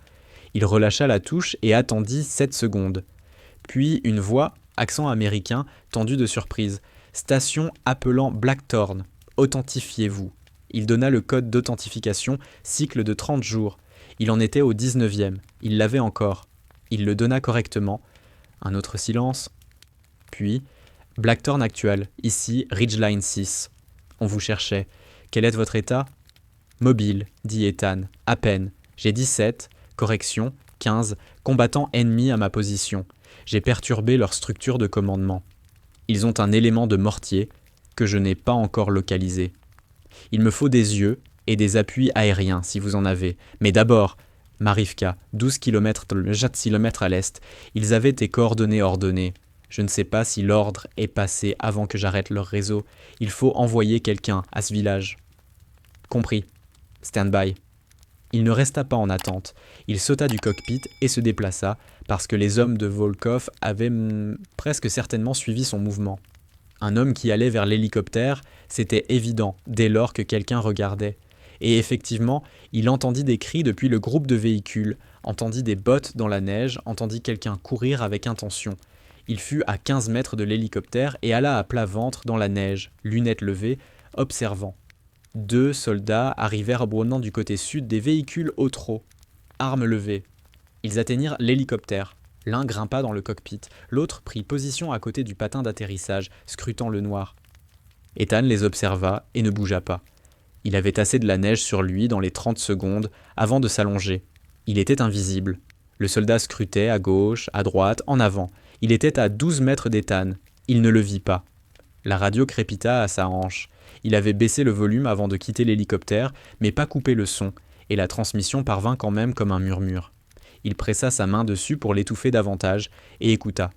A: Il relâcha la touche et attendit 7 secondes. Puis une voix, accent américain, tendu de surprise. Station appelant Blackthorn. Authentifiez-vous. Il donna le code d'authentification, cycle de 30 jours. Il en était au 19e. Il l'avait encore. Il le donna correctement. Un autre silence. Puis, Blackthorn Actual, ici Ridgeline 6. On vous cherchait. Quel est votre état ? Mobile, dit Ethan. À peine. J'ai 17, correction, 15, combattants ennemis à ma position. J'ai perturbé leur structure de commandement. Ils ont un élément de mortier que je n'ai pas encore localisé. Il me faut des yeux et des appuis aériens si vous en avez. Mais d'abord, Marivka, 12 km à l'est. Ils avaient tes coordonnées ordonnées. Je ne sais pas si l'ordre est passé avant que j'arrête leur réseau. Il faut envoyer quelqu'un à ce village. Compris. Stand-by. Il ne resta pas en attente. Il sauta du cockpit et se déplaça, parce que les hommes de Volkov avaient presque certainement suivi son mouvement. Un homme qui allait vers l'hélicoptère, c'était évident, dès lors que quelqu'un regardait. Et effectivement, il entendit des cris depuis le groupe de véhicules, entendit des bottes dans la neige, entendit quelqu'un courir avec intention. Il fut à 15 mètres de l'hélicoptère et alla à plat ventre dans la neige, lunettes levées, observant. 2 soldats arrivèrent abournant du côté sud des véhicules au trot, armes levées. Ils atteignirent l'hélicoptère. L'un grimpa dans le cockpit, l'autre prit position à côté du patin d'atterrissage, scrutant le noir. Ethan les observa et ne bougea pas. Il avait assez de la neige sur lui dans les 30 secondes avant de s'allonger. Il était invisible. Le soldat scrutait à gauche, à droite, en avant. Il était à 12 mètres d'Ethan. Il ne le vit pas. La radio crépita à sa hanche. Il avait baissé le volume avant de quitter l'hélicoptère, mais pas coupé le son, et la transmission parvint quand même comme un murmure. Il pressa sa main dessus pour l'étouffer davantage, et écouta.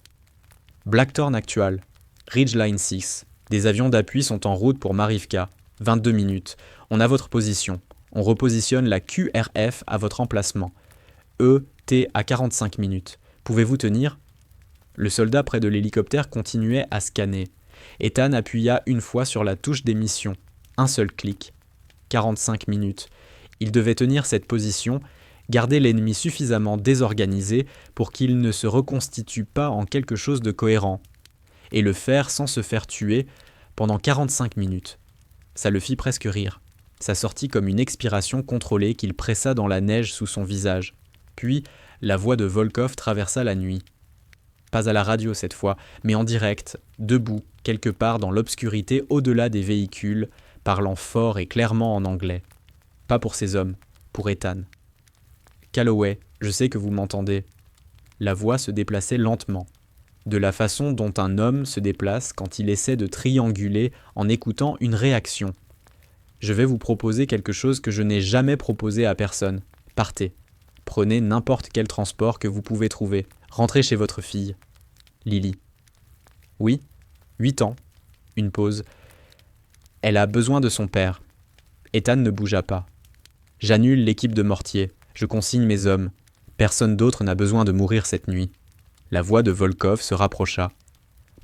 A: Blackthorn actual. Ridgeline 6. Des avions d'appui sont en route pour Marivka. 22 minutes. On a votre position. On repositionne la QRF à votre emplacement. ET à 45 minutes. Pouvez-vous tenir ? Le soldat près de l'hélicoptère continuait à scanner. Ethan appuya une fois sur la touche d'émission. Un seul clic. 45 minutes. Il devait tenir cette position, garder l'ennemi suffisamment désorganisé pour qu'il ne se reconstitue pas en quelque chose de cohérent, et le faire sans se faire tuer pendant 45 minutes. Ça le fit presque rire. Ça sortit comme une expiration contrôlée qu'il pressa dans la neige sous son visage. Puis, la voix de Volkov traversa la nuit. Pas à la radio cette fois, mais en direct, debout, quelque part dans l'obscurité au-delà des véhicules, parlant fort et clairement en anglais. Pas pour ces hommes, pour Ethan. Calloway, je sais que vous m'entendez. La voix se déplaçait lentement, de la façon dont un homme se déplace quand il essaie de trianguler en écoutant une réaction. Je vais vous proposer quelque chose que je n'ai jamais proposé à personne. Partez. Prenez n'importe quel transport que vous pouvez trouver. Rentrez chez votre fille. Lily. Oui, 8 ans. Une pause. Elle a besoin de son père. Ethan ne bougea pas. J'annule l'équipe de mortier. Je consigne mes hommes. Personne d'autre n'a besoin de mourir cette nuit. La voix de Volkov se rapprocha.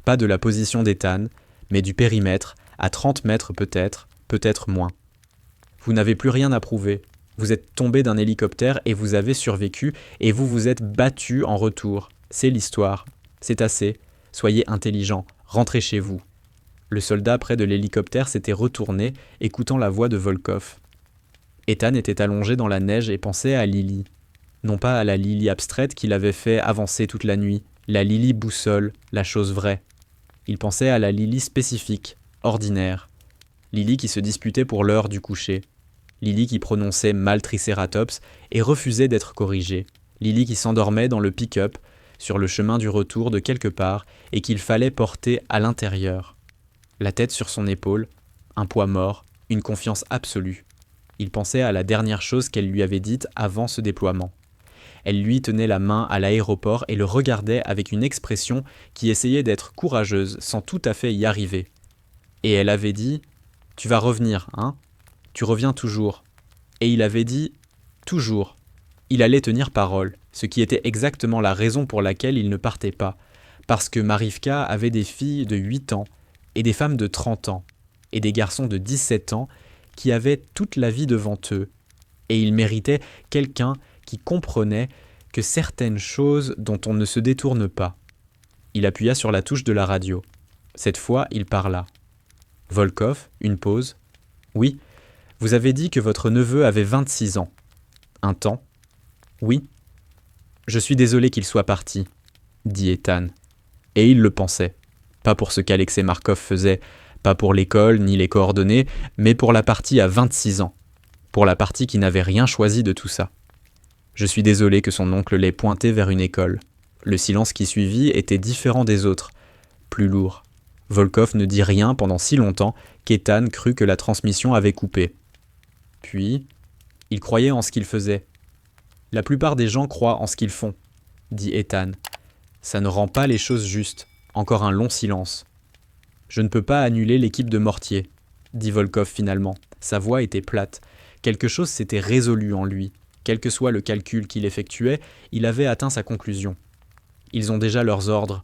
A: Pas de la position d'Ethan, mais du périmètre, à 30 mètres peut-être, peut-être moins. Vous n'avez plus rien à prouver. Vous êtes tombé d'un hélicoptère et vous avez survécu, et vous vous êtes battu en retour. C'est l'histoire. C'est assez. Soyez intelligent. Rentrez chez vous. Le soldat près de l'hélicoptère s'était retourné, écoutant la voix de Volkov. Ethan était allongé dans la neige et pensait à Lily. Non pas à la Lily abstraite qu'il avait fait avancer toute la nuit, la Lily boussole, la chose vraie. Il pensait à la Lily spécifique, ordinaire. Lily qui se disputait pour l'heure du coucher. Lily qui prononçait mal Triceratops et refusait d'être corrigée. Lily qui s'endormait dans le pick-up, sur le chemin du retour de quelque part, et qu'il fallait porter à l'intérieur. La tête sur son épaule, un poids mort, une confiance absolue. Il pensait à la dernière chose qu'elle lui avait dite avant ce déploiement. Elle lui tenait la main à l'aéroport et le regardait avec une expression qui essayait d'être courageuse sans tout à fait y arriver. Et elle avait dit « Tu vas revenir, hein ? Tu reviens toujours. » Et il avait dit « Toujours. » Il allait tenir parole, ce qui était exactement la raison pour laquelle il ne partait pas. Parce que Marivka avait des filles de 8 ans et des femmes de 30 ans et des garçons de 17 ans qui avaient toute la vie devant eux. Et il méritait quelqu'un qui comprenait que certaines choses dont on ne se détourne pas. Il appuya sur la touche de la radio. Cette fois, il parla. Volkov, une pause. Oui, vous avez dit que votre neveu avait 26 ans. Un temps. Oui. Je suis désolé qu'il soit parti, dit Ethan. Et il le pensait. Pas pour ce qu'Alexei Markov faisait, pas pour l'école ni les coordonnées, mais pour la partie à 26 ans. Pour la partie qui n'avait rien choisi de tout ça. Je suis désolé que son oncle l'ait pointé vers une école. Le silence qui suivit était différent des autres, plus lourd. Volkov ne dit rien pendant si longtemps qu'Ethan crut que la transmission avait coupé. Puis, il croyait en ce qu'il faisait. La plupart des gens croient en ce qu'ils font, dit Ethan. Ça ne rend pas les choses justes. Encore un long silence. Je ne peux pas annuler l'équipe de Mortier, dit Volkov finalement. Sa voix était plate. Quelque chose s'était résolu en lui. Quel que soit le calcul qu'il effectuait, il avait atteint sa conclusion. Ils ont déjà leurs ordres.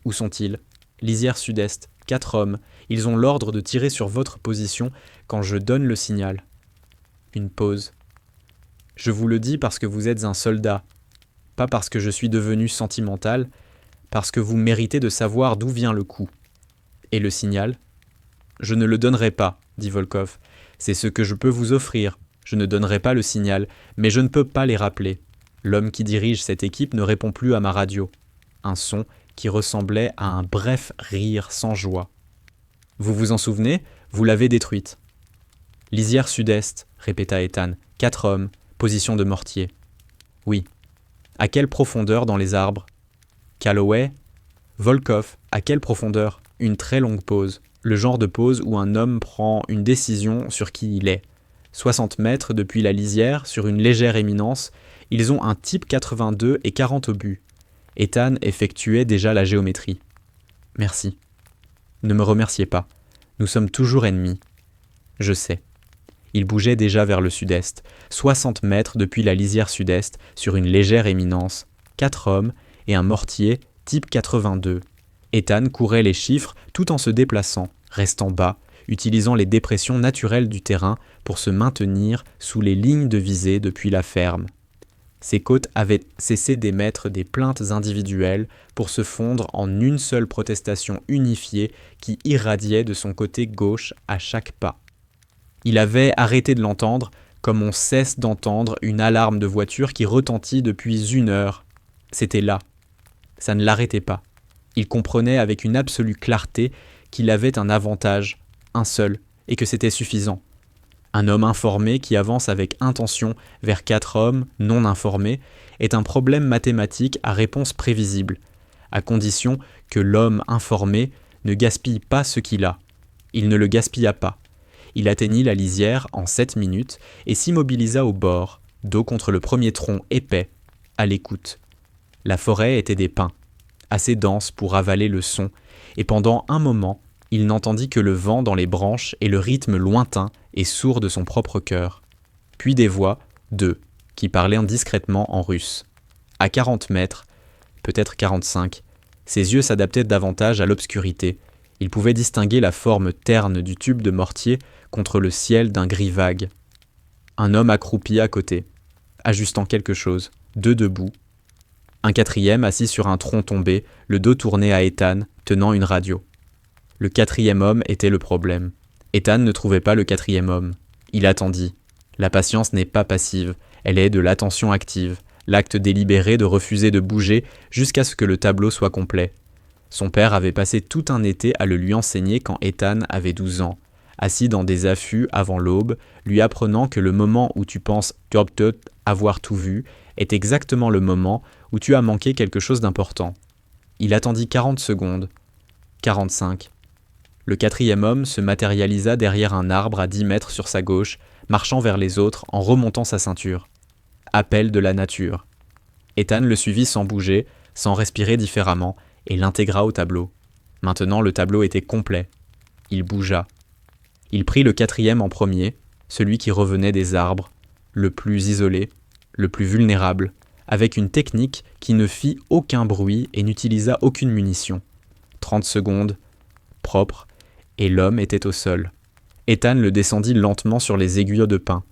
A: Où sont-ils ? Lisière sud-est, 4 hommes. Ils ont l'ordre de tirer sur votre position quand je donne le signal. Une pause. Je vous le dis parce que vous êtes un soldat, pas parce que je suis devenu sentimental, parce que vous méritez de savoir d'où vient le coup. Et le signal ? Je ne le donnerai pas, dit Volkov. C'est ce que je peux vous offrir. Je ne donnerai pas le signal, mais je ne peux pas les rappeler. L'homme qui dirige cette équipe ne répond plus à ma radio. Un son qui ressemblait à un bref rire sans joie. Vous vous en souvenez ? Vous l'avez détruite. Lisière sud-est, répéta Ethan. 4 hommes, position de Mortier. Oui. À quelle profondeur dans les arbres ? Calloway ? Volkov, à quelle profondeur ? Une très longue pause. Le genre de pause où un homme prend une décision sur qui il est. 60 mètres depuis la lisière, sur une légère éminence, ils ont un type 82 et 40 obus. Ethan effectuait déjà la géométrie. Merci. Ne me remerciez pas. Nous sommes toujours ennemis. Je sais. Il bougeait déjà vers le sud-est. 60 mètres depuis la lisière sud-est, sur une légère éminence. 4 hommes et un mortier type 82. Ethan courait les chiffres tout en se déplaçant, restant bas, utilisant les dépressions naturelles du terrain pour se maintenir sous les lignes de visée depuis la ferme. Ses côtes avaient cessé d'émettre des plaintes individuelles pour se fondre en une seule protestation unifiée qui irradiait de son côté gauche à chaque pas. Il avait arrêté de l'entendre, comme on cesse d'entendre une alarme de voiture qui retentit depuis 1 heure. C'était là. Ça ne l'arrêtait pas. Il comprenait avec une absolue clarté qu'il avait un avantage, un seul, et que c'était suffisant. Un homme informé qui avance avec intention vers 4 hommes non informés est un problème mathématique à réponse prévisible, à condition que l'homme informé ne gaspille pas ce qu'il a. Il ne le gaspilla pas. Il atteignit la lisière en 7 minutes et s'immobilisa au bord, dos contre le premier tronc épais, à l'écoute. La forêt était des pins, assez dense pour avaler le son, et pendant un moment, il n'entendit que le vent dans les branches et le rythme lointain et sourd de son propre cœur. Puis des voix, 2, qui parlaient discrètement en russe. À 40 mètres, peut-être 45, ses yeux s'adaptaient davantage à l'obscurité. Il pouvait distinguer la forme terne du tube de mortier contre le ciel d'un gris vague. Un homme accroupi à côté, ajustant quelque chose, 2 debout. Un 4e assis sur un tronc tombé, le dos tourné à Ethan, tenant une radio. Le 4e homme était le problème. Ethan ne trouvait pas le 4e homme. Il attendit. La patience n'est pas passive, elle est de l'attention active, l'acte délibéré de refuser de bouger jusqu'à ce que le tableau soit complet. Son père avait passé tout un été à le lui enseigner quand Ethan avait 12 ans, assis dans des affûts avant l'aube, lui apprenant que le moment où tu penses avoir tout vu est exactement le moment où tu as manqué quelque chose d'important. Il attendit 40 secondes, 45. Le 4e homme se matérialisa derrière un arbre à 10 mètres sur sa gauche, marchant vers les autres en remontant sa ceinture. Appel de la nature. Ethan le suivit sans bouger, sans respirer différemment, et l'intégra au tableau. Maintenant le tableau était complet. Il bougea. Il prit le 4e en premier, celui qui revenait des arbres, le plus isolé, le plus vulnérable, avec une technique qui ne fit aucun bruit et n'utilisa aucune munition. 30 secondes, propre, et l'homme était au sol. Ethan le descendit lentement sur les aiguilles de pin.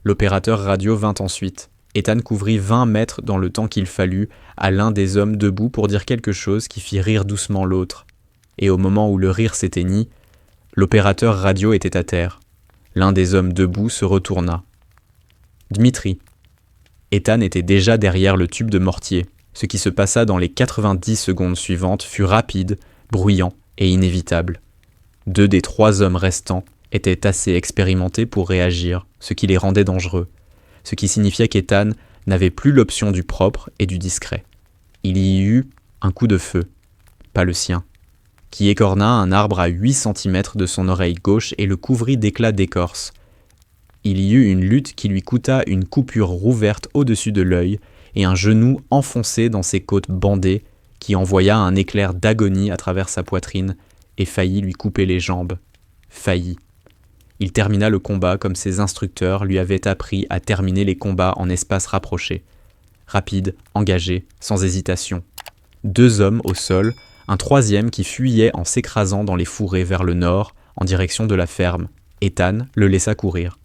A: L'opérateur radio vint ensuite. Ethan couvrit 20 mètres dans le temps qu'il fallut à l'un des hommes debout pour dire quelque chose qui fit rire doucement l'autre. Et au moment où le rire s'éteignit, l'opérateur radio était à terre. L'un des hommes debout se retourna. Dmitri. Ethan était déjà derrière le tube de mortier. Ce qui se passa dans les 90 secondes suivantes fut rapide, bruyant et inévitable. 2 des 3 hommes restants étaient assez expérimentés pour réagir, ce qui les rendait dangereux, ce qui signifiait qu'Ethan n'avait plus l'option du propre et du discret. Il y eut un coup de feu, pas le sien, qui écorna un arbre à 8 cm de son oreille gauche et le couvrit d'éclats d'écorce. Il y eut une lutte qui lui coûta une coupure rouverte au-dessus de l'œil et un genou enfoncé dans ses côtes bandées qui envoya un éclair d'agonie à travers sa poitrine et faillit lui couper les jambes. Faillit. Il termina le combat comme ses instructeurs lui avaient appris à terminer les combats en espace rapproché. Rapide, engagé, sans hésitation. 2 hommes au sol, un troisième qui fuyait en s'écrasant dans les fourrés vers le nord, en direction de la ferme. Ethan le laissa courir.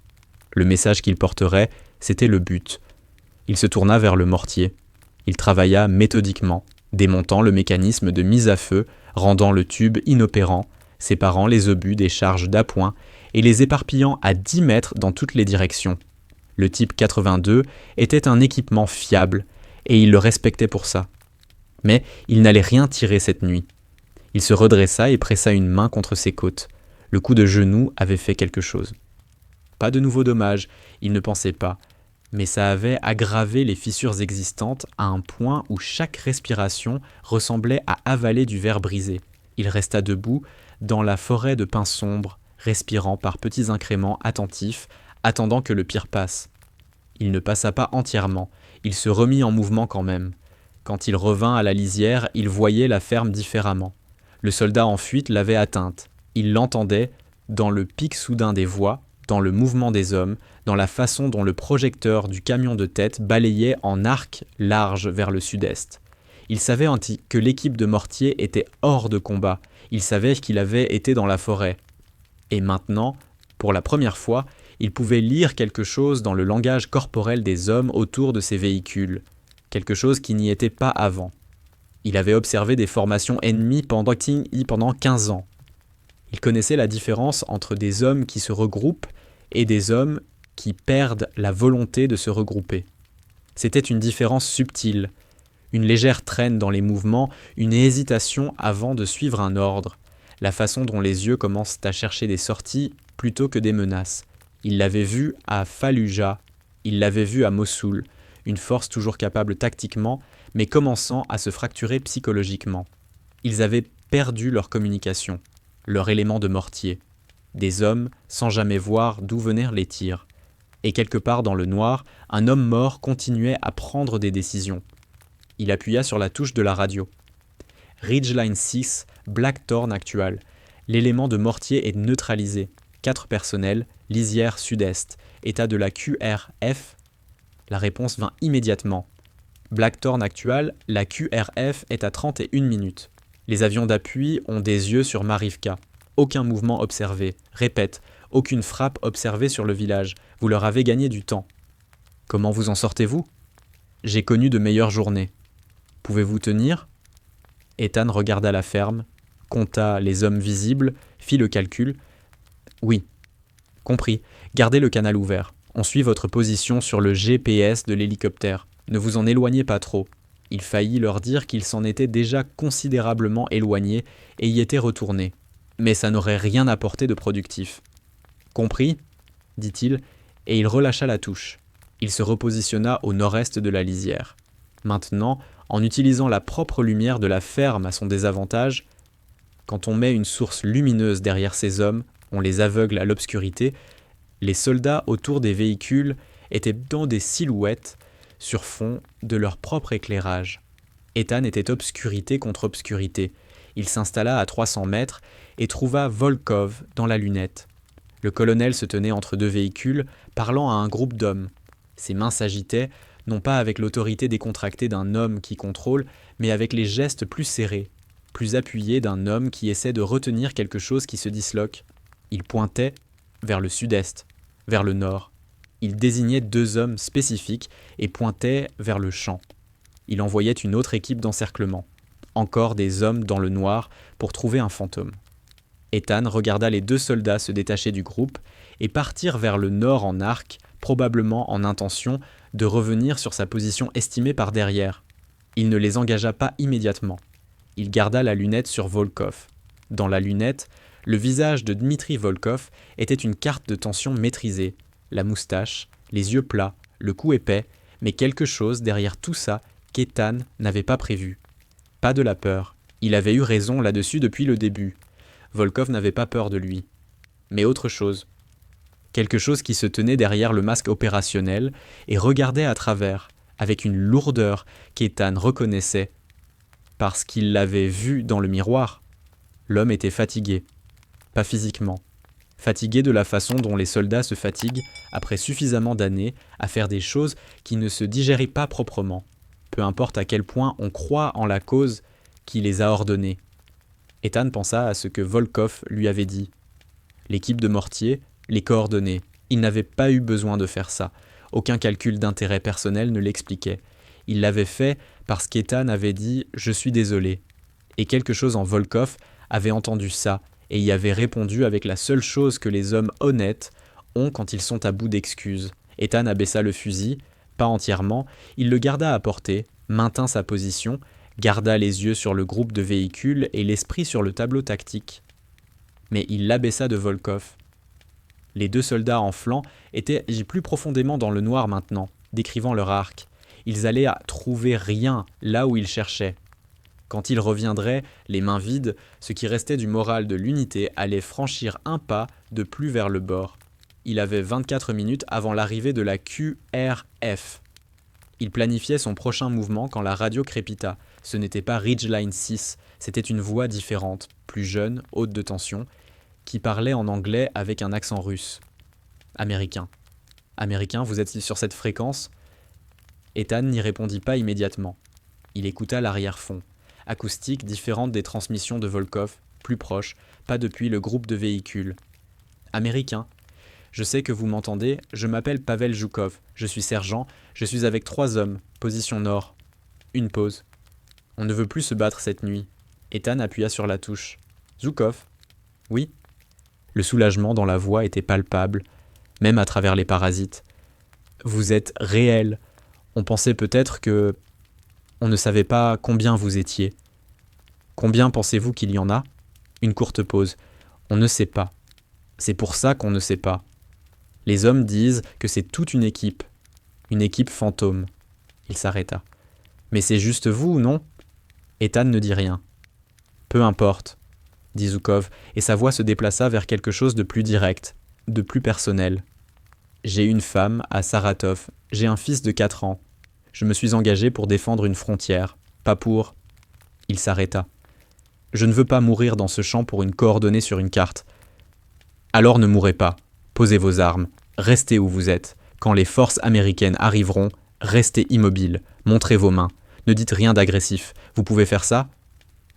A: Le message qu'il porterait, c'était le but. Il se tourna vers le mortier. Il travailla méthodiquement, démontant le mécanisme de mise à feu, rendant le tube inopérant, séparant les obus des charges d'appoint et les éparpillant à 10 mètres dans toutes les directions. Le type 82 était un équipement fiable, et il le respectait pour ça. Mais il n'allait rien tirer cette nuit. Il se redressa et pressa une main contre ses côtes. Le coup de genou avait fait quelque chose. Pas de nouveaux dommages, il ne pensait pas, mais ça avait aggravé les fissures existantes à un point où chaque respiration ressemblait à avaler du verre brisé. Il resta debout, dans la forêt de pins sombres, respirant par petits incréments attentifs, attendant que le pire passe. Il ne passa pas entièrement, il se remit en mouvement quand même. Quand il revint à la lisière, il voyait la ferme différemment. Le soldat en fuite l'avait atteinte. Il l'entendait, dans le pic soudain des voix, dans le mouvement des hommes, dans la façon dont le projecteur du camion de tête balayait en arc large vers le sud-est. Il savait que l'équipe de mortier était hors de combat. Il savait qu'il avait été dans la forêt. Et maintenant, pour la première fois, il pouvait lire quelque chose dans le langage corporel des hommes autour de ces véhicules, quelque chose qui n'y était pas avant. Il avait observé des formations ennemies pendant 15 ans. Il connaissait la différence entre des hommes qui se regroupent et des hommes qui perdent la volonté de se regrouper. C'était une différence subtile, une légère traîne dans les mouvements, une hésitation avant de suivre un ordre, la façon dont les yeux commencent à chercher des sorties plutôt que des menaces. Il l'avait vu à Fallujah, il l'avait vu à Mossoul, une force toujours capable tactiquement, mais commençant à se fracturer psychologiquement. Ils avaient perdu leur communication, leur élément de mortier. Des hommes sans jamais voir d'où venaient les tirs. Et quelque part dans le noir, un homme mort continuait à prendre des décisions. Il appuya sur la touche de la radio. Ridgeline 6, Blackthorn actual. L'élément de mortier est neutralisé. 4 personnels, lisière sud-est. État de la QRF. La réponse vint immédiatement. Blackthorn actual, la QRF est à 31 minutes. Les avions d'appui ont des yeux sur Marivka. Aucun mouvement observé. Répète, aucune frappe observée sur le village. Vous leur avez gagné du temps. Comment vous en sortez-vous ? J'ai connu de meilleures journées. Pouvez-vous tenir ? Ethan regarda la ferme, compta les hommes visibles, fit le calcul. Oui. Compris. Gardez le canal ouvert. On suit votre position sur le GPS de l'hélicoptère. Ne vous en éloignez pas trop. Il faillit leur dire qu'il s'en était déjà considérablement éloigné et y était retourné. Mais ça n'aurait rien apporté de productif. Compris, dit-il, et il relâcha la touche. Il se repositionna au nord-est de la lisière. Maintenant, en utilisant la propre lumière de la ferme à son désavantage, quand on met une source lumineuse derrière ces hommes, on les aveugle à l'obscurité, les soldats autour des véhicules étaient dans des silhouettes sur fond de leur propre éclairage. Ethan était obscurité contre obscurité. Il s'installa à 300 mètres et trouva Volkov dans la lunette. Le colonel se tenait entre 2 véhicules, parlant à un groupe d'hommes. Ses mains s'agitaient, non pas avec l'autorité décontractée d'un homme qui contrôle, mais avec les gestes plus serrés, plus appuyés d'un homme qui essaie de retenir quelque chose qui se disloque. Il pointait vers le sud-est, vers le nord. Il désignait 2 hommes spécifiques et pointait vers le champ. Il envoyait une autre équipe d'encerclement. Encore des hommes dans le noir pour trouver un fantôme. Ethan regarda les 2 soldats se détacher du groupe et partir vers le nord en arc, probablement en intention de revenir sur sa position estimée par derrière. Il ne les engagea pas immédiatement. Il garda la lunette sur Volkov. Dans la lunette, le visage de Dmitri Volkov était une carte de tension maîtrisée. La moustache, les yeux plats, le cou épais, mais quelque chose derrière tout ça qu'Ethan n'avait pas prévu. Pas de la peur. Il avait eu raison là-dessus depuis le début. Volkov n'avait pas peur de lui. Mais autre chose. quelque chose qui se tenait derrière le masque opérationnel et regardait à travers, avec une lourdeur qu'Ethan reconnaissait parce qu'il l'avait vu dans le miroir. L'homme était fatigué, pas physiquement, fatigué de la façon dont les soldats se fatiguent après suffisamment d'années à faire des choses qui ne se digèrent pas proprement, peu importe à quel point on croit en la cause qui les a ordonnées. Ethan pensa à ce que Volkov lui avait dit. L'équipe de mortier, les coordonnées. Il n'avait pas eu besoin de faire ça. Aucun calcul d'intérêt personnel ne l'expliquait. Il l'avait fait parce qu'Ethan avait dit « Je suis désolé ». Et quelque chose en Volkov avait entendu ça et y avait répondu avec la seule chose que les hommes honnêtes ont quand ils sont à bout d'excuses. Ethan abaissa le fusil, pas entièrement, il le garda à portée, maintint sa position, garda les yeux sur le groupe de véhicules et l'esprit sur le tableau tactique. Mais il l'abaissa de Volkov. Les deux soldats en flanc étaient plus profondément dans le noir maintenant, décrivant leur arc. Ils allaient à trouver rien là où ils cherchaient. Quand ils reviendraient, les mains vides, ce qui restait du moral de l'unité allait franchir un pas de plus vers le bord. Il avait 24 minutes avant l'arrivée de la QRF. Il planifiait son prochain mouvement quand la radio crépita. Ce n'était pas Ridgeline 6, c'était une voix différente, plus jeune, haute de tension, qui parlait en anglais avec un accent russe. Américain. Américain, vous êtes sur cette fréquence ? Ethan n'y répondit pas immédiatement. Il écouta l'arrière-fond. Acoustique différente des transmissions de Volkov, plus proche, pas depuis le groupe de véhicules. Américain. Je sais que vous m'entendez, je m'appelle Pavel Joukov, je suis sergent, je suis avec 3 hommes, position nord. Une pause. On ne veut plus se battre cette nuit. Ethan appuya sur la touche. Joukov ? Oui ? Le soulagement dans la voix était palpable, même à travers les parasites. Vous êtes réel. On pensait peut-être que... On ne savait pas combien vous étiez. Combien pensez-vous qu'il y en a ? Une courte pause. On ne sait pas. C'est pour ça qu'on ne sait pas. Les hommes disent que c'est toute une équipe fantôme. Il s'arrêta. Mais c'est juste vous, non ? Ethan ne dit rien. Peu importe, dit Zhukov, et sa voix se déplaça vers quelque chose de plus direct, de plus personnel. J'ai une femme à Saratov, j'ai un fils de 4 ans. Je me suis engagé pour défendre une frontière, pas pour... Il s'arrêta. Je ne veux pas mourir dans ce champ pour une coordonnée sur une carte. Alors ne mourrez pas. Posez vos armes. Restez où vous êtes. Quand les forces américaines arriveront, restez immobiles. Montrez vos mains. Ne dites rien d'agressif. Vous pouvez faire ça ?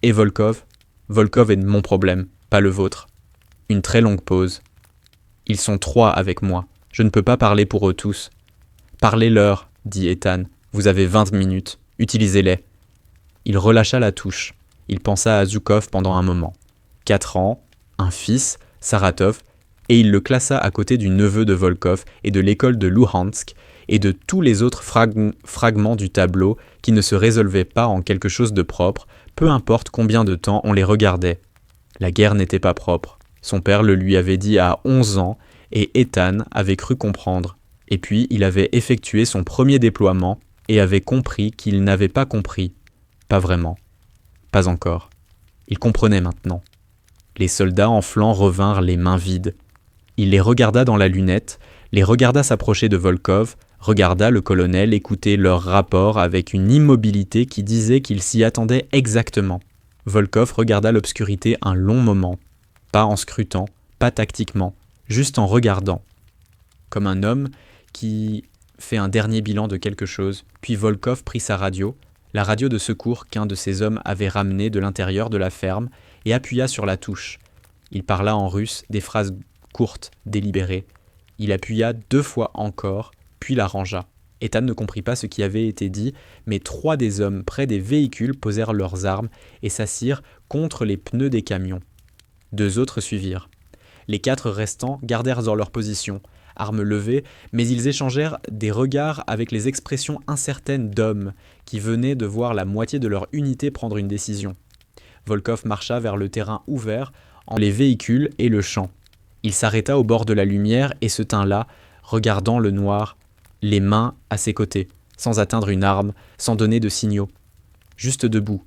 A: Et Volkov ? Volkov est mon problème, pas le vôtre. Une très longue pause. Ils sont 3 avec moi. Je ne peux pas parler pour eux tous. Parlez-leur, dit Ethan. Vous avez 20 minutes. Utilisez-les. Il relâcha la touche. Il pensa à Zhukov pendant un moment. 4 ans, un fils, Saratov, et il le classa à côté du neveu de Volkov et de l'école de Luhansk et de tous les autres fragments du tableau qui ne se résolvaient pas en quelque chose de propre, peu importe combien de temps on les regardait. La guerre n'était pas propre. Son père le lui avait dit à 11 ans et Ethan avait cru comprendre. Et puis il avait effectué son premier déploiement et avait compris qu'il n'avait pas compris. Pas vraiment. Pas encore. Il comprenait maintenant. Les soldats en flanc revinrent les mains vides. Il les regarda dans la lunette, les regarda s'approcher de Volkov, regarda le colonel écouter leur rapport avec une immobilité qui disait qu'il s'y attendait exactement. Volkov regarda l'obscurité un long moment, pas en scrutant, pas tactiquement, juste en regardant. Comme un homme qui fait un dernier bilan de quelque chose, puis Volkov prit sa radio, la radio de secours qu'un de ses hommes avait ramenée de l'intérieur de la ferme, et appuya sur la touche. Il parla en russe, des phrases courtes, délibérées. Il appuya 2 fois encore, puis la rangea. Ethan ne comprit pas ce qui avait été dit, mais 3 des hommes près des véhicules posèrent leurs armes et s'assirent contre les pneus des camions. 2 autres suivirent. Les 4 restants gardèrent dans leur position, armes levées, mais ils échangèrent des regards avec les expressions incertaines d'hommes qui venaient de voir la moitié de leur unité prendre une décision. Volkov marcha vers le terrain ouvert entre les véhicules et le champ. Il s'arrêta au bord de la lumière et se tint là, regardant le noir, les mains à ses côtés, sans atteindre une arme, sans donner de signaux. Juste debout.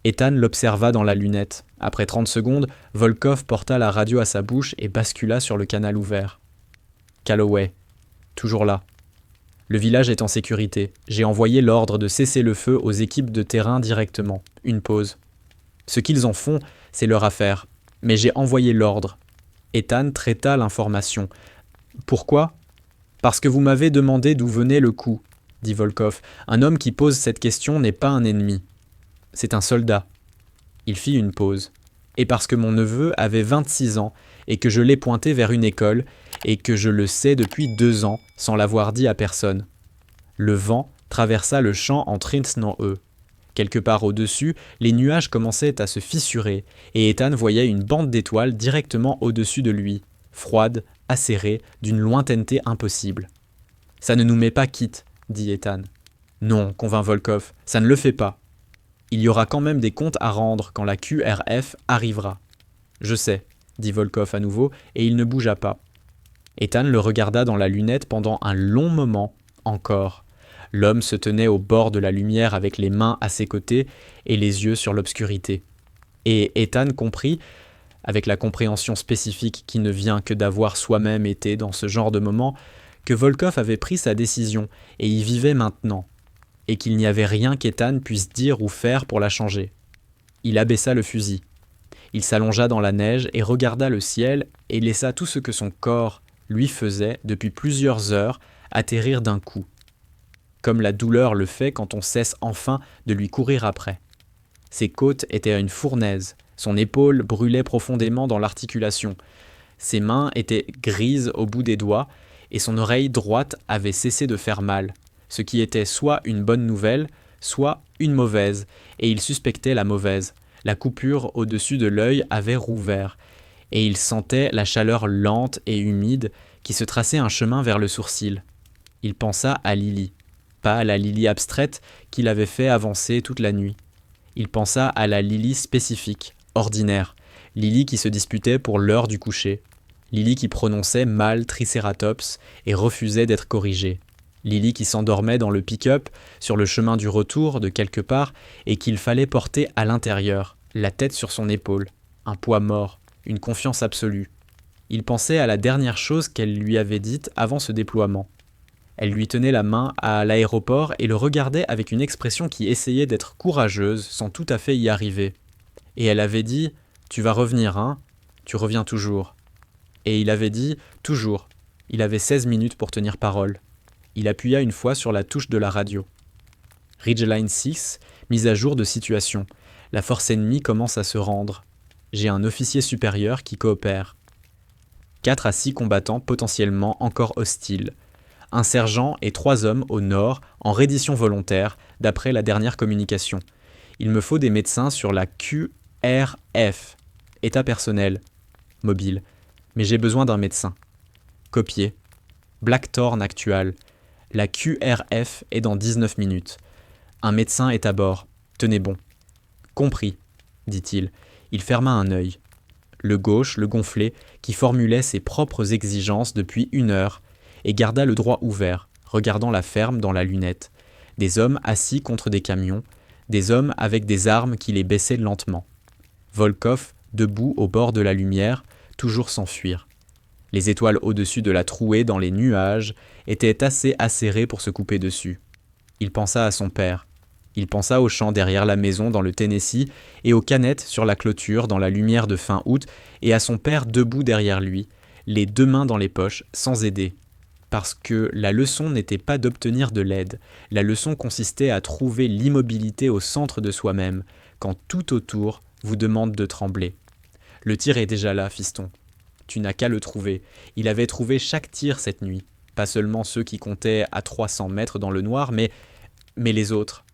A: Ethan l'observa dans la lunette. Après 30 secondes, Volkov porta la radio à sa bouche et bascula sur le canal ouvert. Calloway. Toujours là. Le village est en sécurité. J'ai envoyé l'ordre de cesser le feu aux équipes de terrain directement. Une pause. Ce qu'ils en font, c'est leur affaire. Mais j'ai envoyé l'ordre. Ethan traita l'information. Pourquoi ? Parce que vous m'avez demandé d'où venait le coup, dit Volkov. Un homme qui pose cette question n'est pas un ennemi. C'est un soldat. Il fit une pause. Et parce que mon neveu avait 26 ans et que je l'ai pointé vers une école et que je le sais depuis 2 ans sans l'avoir dit à personne. Le vent traversa le champ en trinçant eux. Quelque part au-dessus, les nuages commençaient à se fissurer et Ethan voyait une bande d'étoiles directement au-dessus de lui, froide, acérée, d'une lointaineté impossible. « Ça ne nous met pas quitte, dit Ethan. « Non, convint Volkov, ça ne le fait pas. Il y aura quand même des comptes à rendre quand la QRF arrivera. »« Je sais, » dit Volkov à nouveau, et il ne bougea pas. Ethan le regarda dans la lunette pendant un long moment encore. L'homme se tenait au bord de la lumière avec les mains à ses côtés et les yeux sur l'obscurité. Et Ethan comprit, avec la compréhension spécifique qui ne vient que d'avoir soi-même été dans ce genre de moment, que Volkov avait pris sa décision et y vivait maintenant, et qu'il n'y avait rien qu'Ethan puisse dire ou faire pour la changer. Il abaissa le fusil. Il s'allongea dans la neige et regarda le ciel et laissa tout ce que son corps lui faisait depuis plusieurs heures atterrir d'un coup, comme la douleur le fait quand on cesse enfin de lui courir après. Ses côtes étaient une fournaise, son épaule brûlait profondément dans l'articulation, ses mains étaient grises au bout des doigts et son oreille droite avait cessé de faire mal, ce qui était soit une bonne nouvelle, soit une mauvaise, et il suspectait la mauvaise. La coupure au-dessus de l'œil avait rouvert, et il sentait la chaleur lente et humide qui se traçait un chemin vers le sourcil. Il pensa à Lily, pas à la Lily abstraite qu'il avait fait avancer toute la nuit. Il pensa à la Lily spécifique, ordinaire, Lily qui se disputait pour l'heure du coucher, Lily qui prononçait mal Triceratops et refusait d'être corrigée, Lily qui s'endormait dans le pick-up sur le chemin du retour de quelque part et qu'il fallait porter à l'intérieur, la tête sur son épaule, un poids mort, une confiance absolue. Il pensait à la dernière chose qu'elle lui avait dite avant ce déploiement. Elle lui tenait la main à l'aéroport et le regardait avec une expression qui essayait d'être courageuse sans tout à fait y arriver. Et elle avait dit « Tu vas revenir, hein ? Tu reviens toujours. » Et il avait dit « Toujours. » Il avait 16 minutes pour tenir parole. Il appuya une fois sur la touche de la radio. Ridgeline 6, mise à jour de situation. La force ennemie commence à se rendre. J'ai un officier supérieur qui coopère. 4 à 6 combattants potentiellement encore hostiles. Un sergent et 3 hommes au nord en reddition volontaire, d'après la dernière communication. Il me faut des médecins sur la QRF. État personnel. Mobile. Mais j'ai besoin d'un médecin. Copier. Blackthorn actual. La QRF est dans 19 minutes. Un médecin est à bord. Tenez bon. Compris, dit-il. Il ferma un œil. Le gauche le gonflait, qui formulait ses propres exigences depuis 1 heure, et garda le droit ouvert, regardant la ferme dans la lunette. Des hommes assis contre des camions, des hommes avec des armes qui les baissaient lentement. Volkov, debout au bord de la lumière, toujours sans fuir. Les étoiles au-dessus de la trouée dans les nuages étaient assez acérées pour se couper dessus. Il pensa à son père. Il pensa aux champs derrière la maison dans le Tennessee et aux canettes sur la clôture dans la lumière de fin août et à son père debout derrière lui, les 2 mains dans les poches, sans aider. Parce que la leçon n'était pas d'obtenir de l'aide. La leçon consistait à trouver l'immobilité au centre de soi-même, quand tout autour vous demande de trembler. Le tir est déjà là, fiston. Tu n'as qu'à le trouver. Il avait trouvé chaque tir cette nuit. Pas seulement ceux qui comptaient à 300 mètres dans le noir, mais les autres.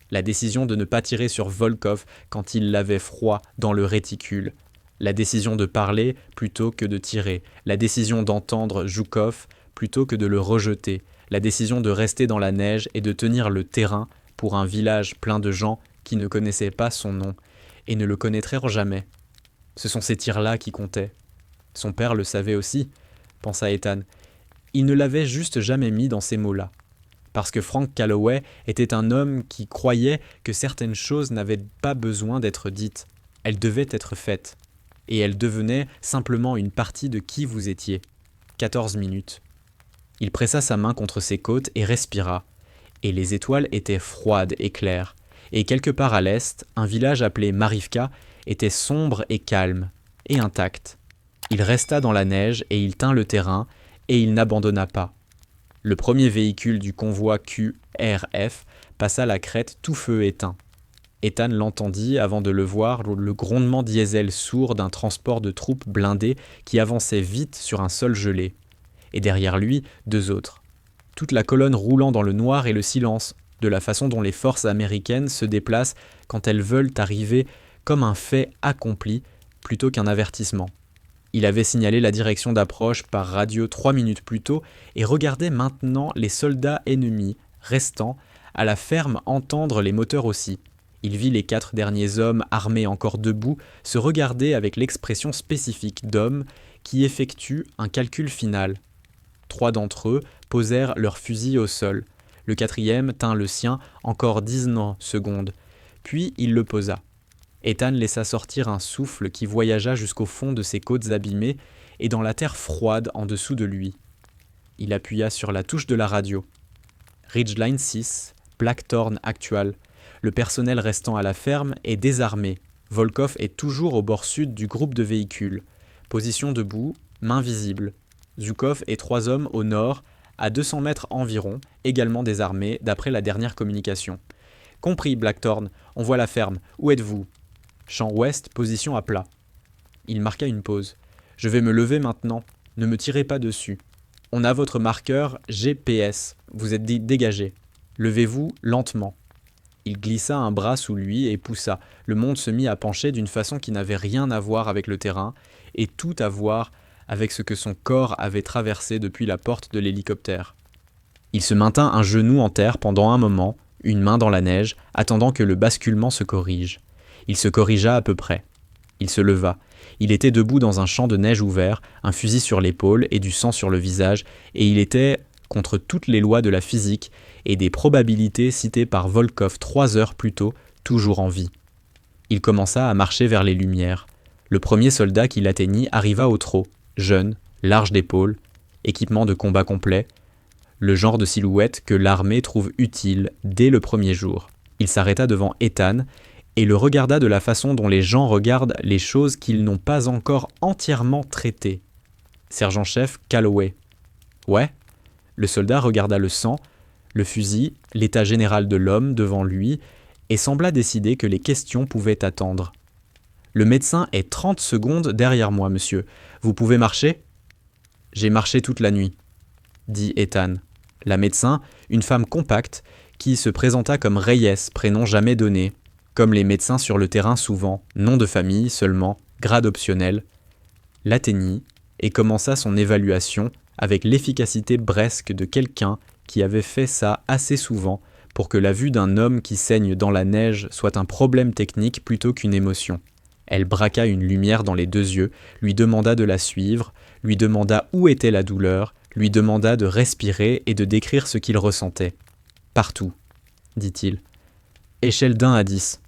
A: La décision de ne pas tirer sur Volkov quand il l'avait froid dans le réticule. La décision de parler plutôt que de tirer. La décision d'entendre Joukov plutôt que de le rejeter. La décision de rester dans la neige et de tenir le terrain pour un village plein de gens qui ne connaissaient pas son nom et ne le connaîtraient jamais. Ce sont ces tirs-là qui comptaient. Son père le savait aussi, pensa Ethan. Il ne l'avait juste jamais mis dans ces mots-là. Parce que Frank Calloway était un homme qui croyait que certaines choses n'avaient pas besoin d'être dites. Elles devaient être faites. Et elles devenaient simplement une partie de qui vous étiez. 14 minutes. Il pressa sa main contre ses côtes et respira. Et les étoiles étaient froides et claires. Et quelque part à l'est, un village appelé Marivka était sombre et calme, et intact. Il resta dans la neige et il tint le terrain, et il n'abandonna pas. Le premier véhicule du convoi QRF passa la crête tout feu éteint. Ethan l'entendit avant de le voir, le grondement diesel sourd d'un transport de troupes blindées qui avançait vite sur un sol gelé. Et derrière lui, 2 autres. Toute la colonne roulant dans le noir et le silence, de la façon dont les forces américaines se déplacent quand elles veulent arriver comme un fait accompli plutôt qu'un avertissement. Il avait signalé la direction d'approche par radio 3 minutes plus tôt et regardait maintenant les soldats ennemis restants à la ferme entendre les moteurs aussi. Il vit les 4 derniers hommes armés encore debout se regarder avec l'expression spécifique d'hommes qui effectuent un calcul final. 3 d'entre eux posèrent leurs fusils au sol. Le 4e tint le sien encore 10 secondes. Puis il le posa. Ethan laissa sortir un souffle qui voyagea jusqu'au fond de ses côtes abîmées et dans la terre froide en dessous de lui. Il appuya sur la touche de la radio. Ridgeline 6, Blackthorn actual. Le personnel restant à la ferme est désarmé. Volkov est toujours au bord sud du groupe de véhicules. Position debout, main visible. Zhukov et 3 hommes au nord, à 200 mètres environ, également désarmés d'après la dernière communication. Compris, Blackthorn, on voit la ferme. Où êtes-vous ? Champ ouest, position à plat. Il marqua une pause. Je vais me lever maintenant. Ne me tirez pas dessus. On a votre marqueur GPS. Vous êtes dégagé. Levez-vous lentement. Il glissa un bras sous lui et poussa. Le monde se mit à pencher d'une façon qui n'avait rien à voir avec le terrain et tout à voir avec ce que son corps avait traversé depuis la porte de l'hélicoptère. Il se maintint un genou en terre pendant un moment, une main dans la neige, attendant que le basculement se corrige. Il se corrigea à peu près. Il se leva. Il était debout dans un champ de neige ouvert, un fusil sur l'épaule et du sang sur le visage, et il était, contre toutes les lois de la physique et des probabilités citées par Volkov 3 heures plus tôt, toujours en vie. Il commença à marcher vers les lumières. Le premier soldat qui l'atteignit arriva au trot, jeune, large d'épaules, équipement de combat complet, le genre de silhouette que l'armée trouve utile dès le premier jour. Il s'arrêta devant Ethan et le regarda de la façon dont les gens regardent les choses qu'ils n'ont pas encore entièrement traitées. Sergent-chef Calloway. Ouais ? Le soldat regarda le sang, le fusil, l'état général de l'homme devant lui et sembla décider que les questions pouvaient attendre. Le médecin est 30 secondes derrière moi, monsieur. Vous pouvez marcher ? J'ai marché toute la nuit, dit Ethan. La médecin, une femme compacte, qui se présenta comme Reyes, prénom jamais donné, comme les médecins sur le terrain souvent, nom de famille seulement, grade optionnel, l'atteignit et commença son évaluation avec l'efficacité bresque de quelqu'un qui avait fait ça assez souvent pour que la vue d'un homme qui saigne dans la neige soit un problème technique plutôt qu'une émotion. Elle braqua une lumière dans les 2 yeux, lui demanda de la suivre, lui demanda où était la douleur, lui demanda de respirer et de décrire ce qu'il ressentait. Partout, dit-il. Échelle d'1 à 10.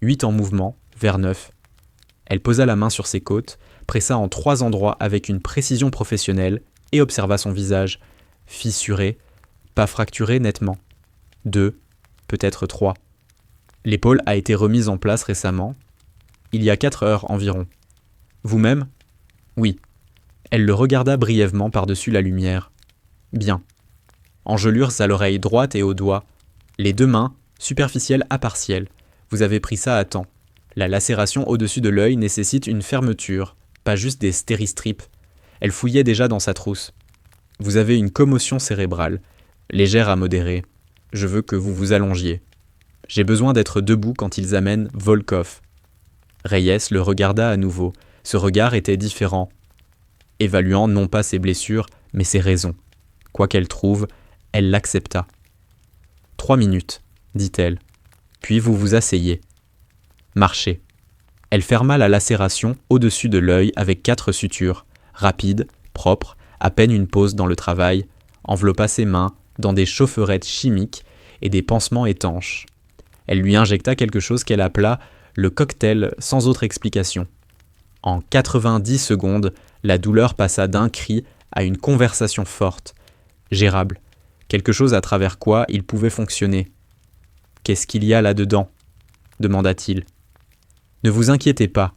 A: 8 en mouvement, vers 9. Elle posa la main sur ses côtes, pressa en 3 endroits avec une précision professionnelle et observa son visage, fissuré, pas fracturé nettement. 2, peut-être 3. L'épaule a été remise en place récemment, il y a 4 heures environ. Vous-même ? Oui. Elle le regarda brièvement par-dessus la lumière. Bien. Engelures à l'oreille droite et au doigt. Les 2 mains, superficielles à partielles. Vous avez pris ça à temps. La lacération au-dessus de l'œil nécessite une fermeture, pas juste des stéristrips. Elle fouillait déjà dans sa trousse. Vous avez une commotion cérébrale, légère à modérée. Je veux que vous vous allongiez. J'ai besoin d'être debout quand ils amènent Volkov. Reyes le regarda à nouveau. Ce regard était différent, évaluant non pas ses blessures, mais ses raisons. Quoi qu'elle trouve, elle l'accepta. 3 minutes, dit-elle. Puis vous vous asseyez. Marchez. Elle ferma la lacération au-dessus de l'œil avec 4 sutures, rapides, propres, à peine une pause dans le travail, enveloppa ses mains dans des chaufferettes chimiques et des pansements étanches. Elle lui injecta quelque chose qu'elle appela le cocktail sans autre explication. En 90 secondes, la douleur passa d'un cri à une conversation forte. gérable, quelque chose à travers quoi il pouvait fonctionner. « Qu'est-ce qu'il y a là-dedans » demanda-t-il. « Ne vous inquiétez pas, »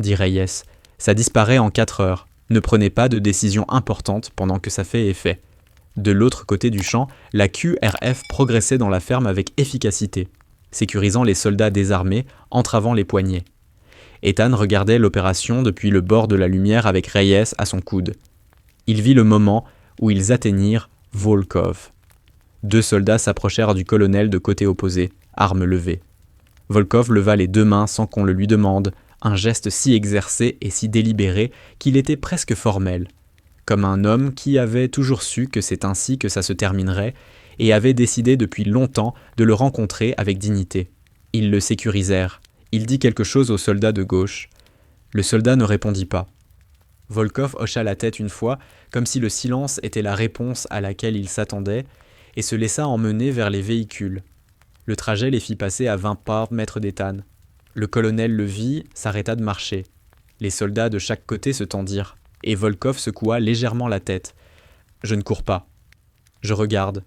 A: dit Reyes, « ça disparaît en 4 heures. Ne prenez pas de décision importante pendant que ça fait effet. » De l'autre côté du champ, la QRF progressait dans la ferme avec efficacité, sécurisant les soldats désarmés, entravant les poignets. Ethan regardait l'opération depuis le bord de la lumière avec Reyes à son coude. Il vit le moment où ils atteignirent Volkov. 2 soldats s'approchèrent du colonel de côté opposé, armes levées. Volkov leva les 2 mains sans qu'on le lui demande, un geste si exercé et si délibéré qu'il était presque formel, comme un homme qui avait toujours su que c'est ainsi que ça se terminerait et avait décidé depuis longtemps de le rencontrer avec dignité. Ils le sécurisèrent. Il dit quelque chose au soldat de gauche. Le soldat ne répondit pas. Volkov hocha la tête une fois, comme si le silence était la réponse à laquelle il s'attendait, et se laissa emmener vers les véhicules. Le trajet les fit passer à 20 pas mètres d'Ethan. Le colonel le vit, s'arrêta de marcher. Les soldats de chaque côté se tendirent, et Volkov secoua légèrement la tête. « Je ne cours pas. Je regarde. »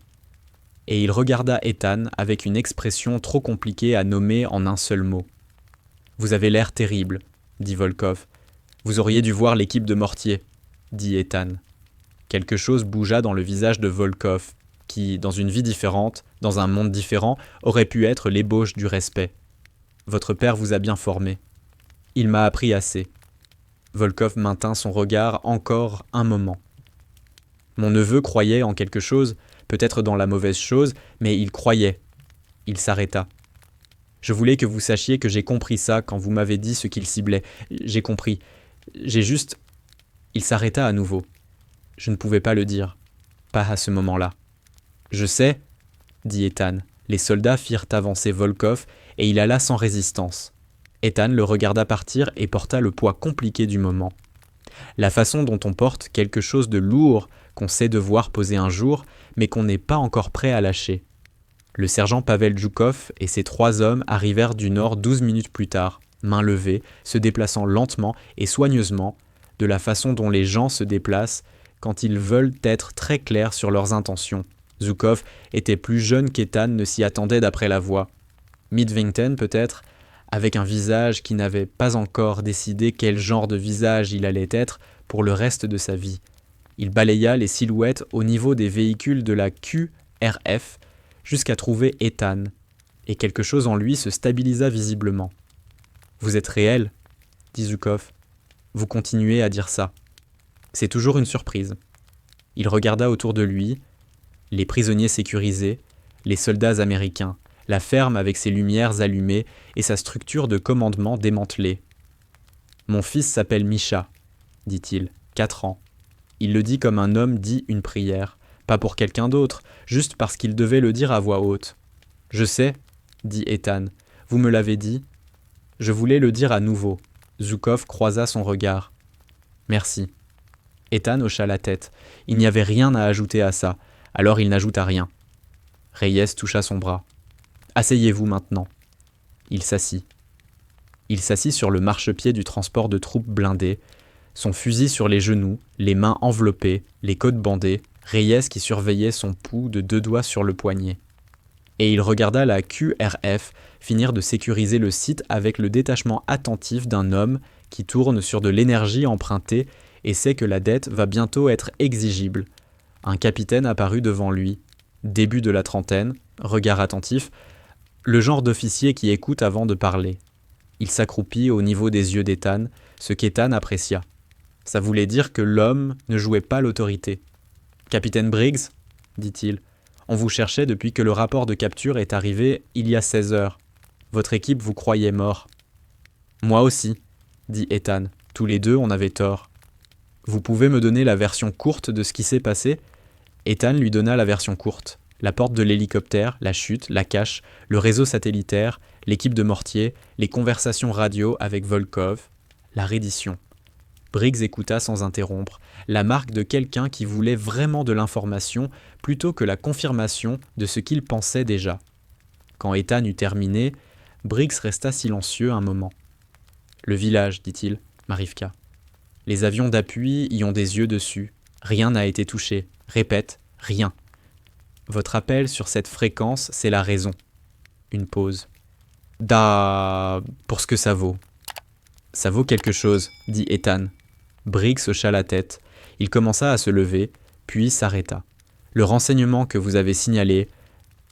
A: Et il regarda Ethan avec une expression trop compliquée à nommer en un seul mot. « Vous avez l'air terrible, » dit Volkov. « Vous auriez dû voir l'équipe de mortier, » dit Ethan. Quelque chose bougea dans le visage de Volkov, qui, dans une vie différente, dans un monde différent, aurait pu être l'ébauche du respect. « Votre père vous a bien formé. Il m'a appris assez. » Volkov maintint son regard encore un moment. Mon neveu croyait en quelque chose, peut-être dans la mauvaise chose, mais il croyait. Il s'arrêta. Je voulais que vous sachiez que j'ai compris ça quand vous m'avez dit ce qu'il ciblait. J'ai compris. J'ai juste... Il s'arrêta à nouveau. Je ne pouvais pas le dire. Pas à ce moment-là. Je sais, dit Ethan. Les soldats firent avancer Volkov et il alla sans résistance. Ethan le regarda partir et porta le poids compliqué du moment. La façon dont on porte quelque chose de lourd qu'on sait devoir poser un jour, mais qu'on n'est pas encore prêt à lâcher. Le sergent Pavel Djoukov et ses 3 hommes arrivèrent du nord 12 minutes plus tard, main levée, se déplaçant lentement et soigneusement, de la façon dont les gens se déplacent quand ils veulent être très clairs sur leurs intentions. Djoukov était plus jeune qu'Ethan ne s'y attendait d'après la voix. Mid-vingtaine peut-être, avec un visage qui n'avait pas encore décidé quel genre de visage il allait être pour le reste de sa vie. Il balaya les silhouettes au niveau des véhicules de la QRF jusqu'à trouver Ethan, et quelque chose en lui se stabilisa visiblement. « Vous êtes réel ?» dit Djoukov. « Vous continuez à dire ça. C'est toujours une surprise. » Il regarda autour de lui, les prisonniers sécurisés, les soldats américains, la ferme avec ses lumières allumées et sa structure de commandement démantelée. « Mon fils s'appelle Misha, » dit-il, 4 ans. Il le dit comme un homme dit une prière, pas pour quelqu'un d'autre, juste parce qu'il devait le dire à voix haute. « Je sais, » dit Ethan, « vous me l'avez dit. Je voulais le dire à nouveau. » Djoukov croisa son regard. « Merci. » Ethan hocha la tête. Il n'y avait rien à ajouter à ça, alors il n'ajouta rien. Reyes toucha son bras. « Asseyez-vous maintenant. » Il s'assit. Il s'assit sur le marchepied du transport de troupes blindées, son fusil sur les genoux, les mains enveloppées, les côtes bandées, Reyes qui surveillait son pouls de 2 doigts sur le poignet. Et il regarda la QRF finir de sécuriser le site avec le détachement attentif d'un homme qui tourne sur de l'énergie empruntée et sait que la dette va bientôt être exigible. Un capitaine apparut devant lui, début de la trentaine, regard attentif, le genre d'officier qui écoute avant de parler. Il s'accroupit au niveau des yeux d'Ethan, ce qu'Ethan apprécia. Ça voulait dire que l'homme ne jouait pas l'autorité. « Capitaine Briggs, » dit-il, « on vous cherchait depuis que le rapport de capture est arrivé il y a 16 heures. Votre équipe vous croyait mort. »« Moi aussi, » dit Ethan. « Tous les deux, on avait tort. »« Vous pouvez me donner la version courte de ce qui s'est passé ?» Ethan lui donna la version courte. La porte de l'hélicoptère, la chute, la cache, le réseau satellitaire, l'équipe de mortier, les conversations radio avec Volkov, la reddition. Briggs écouta sans interrompre, la marque de quelqu'un qui voulait vraiment de l'information plutôt que la confirmation de ce qu'il pensait déjà. Quand Ethan eut terminé, Briggs resta silencieux un moment. « Le village, dit-il, Marivka. Les avions d'appui y ont des yeux dessus. Rien n'a été touché. Répète, Rien. Votre appel sur cette fréquence, c'est la raison. Une pause. Pour ce que ça vaut. Ça vaut quelque chose, dit Ethan. Briggs hocha la tête. Il commença à se lever, puis s'arrêta. Le renseignement que vous avez signalé,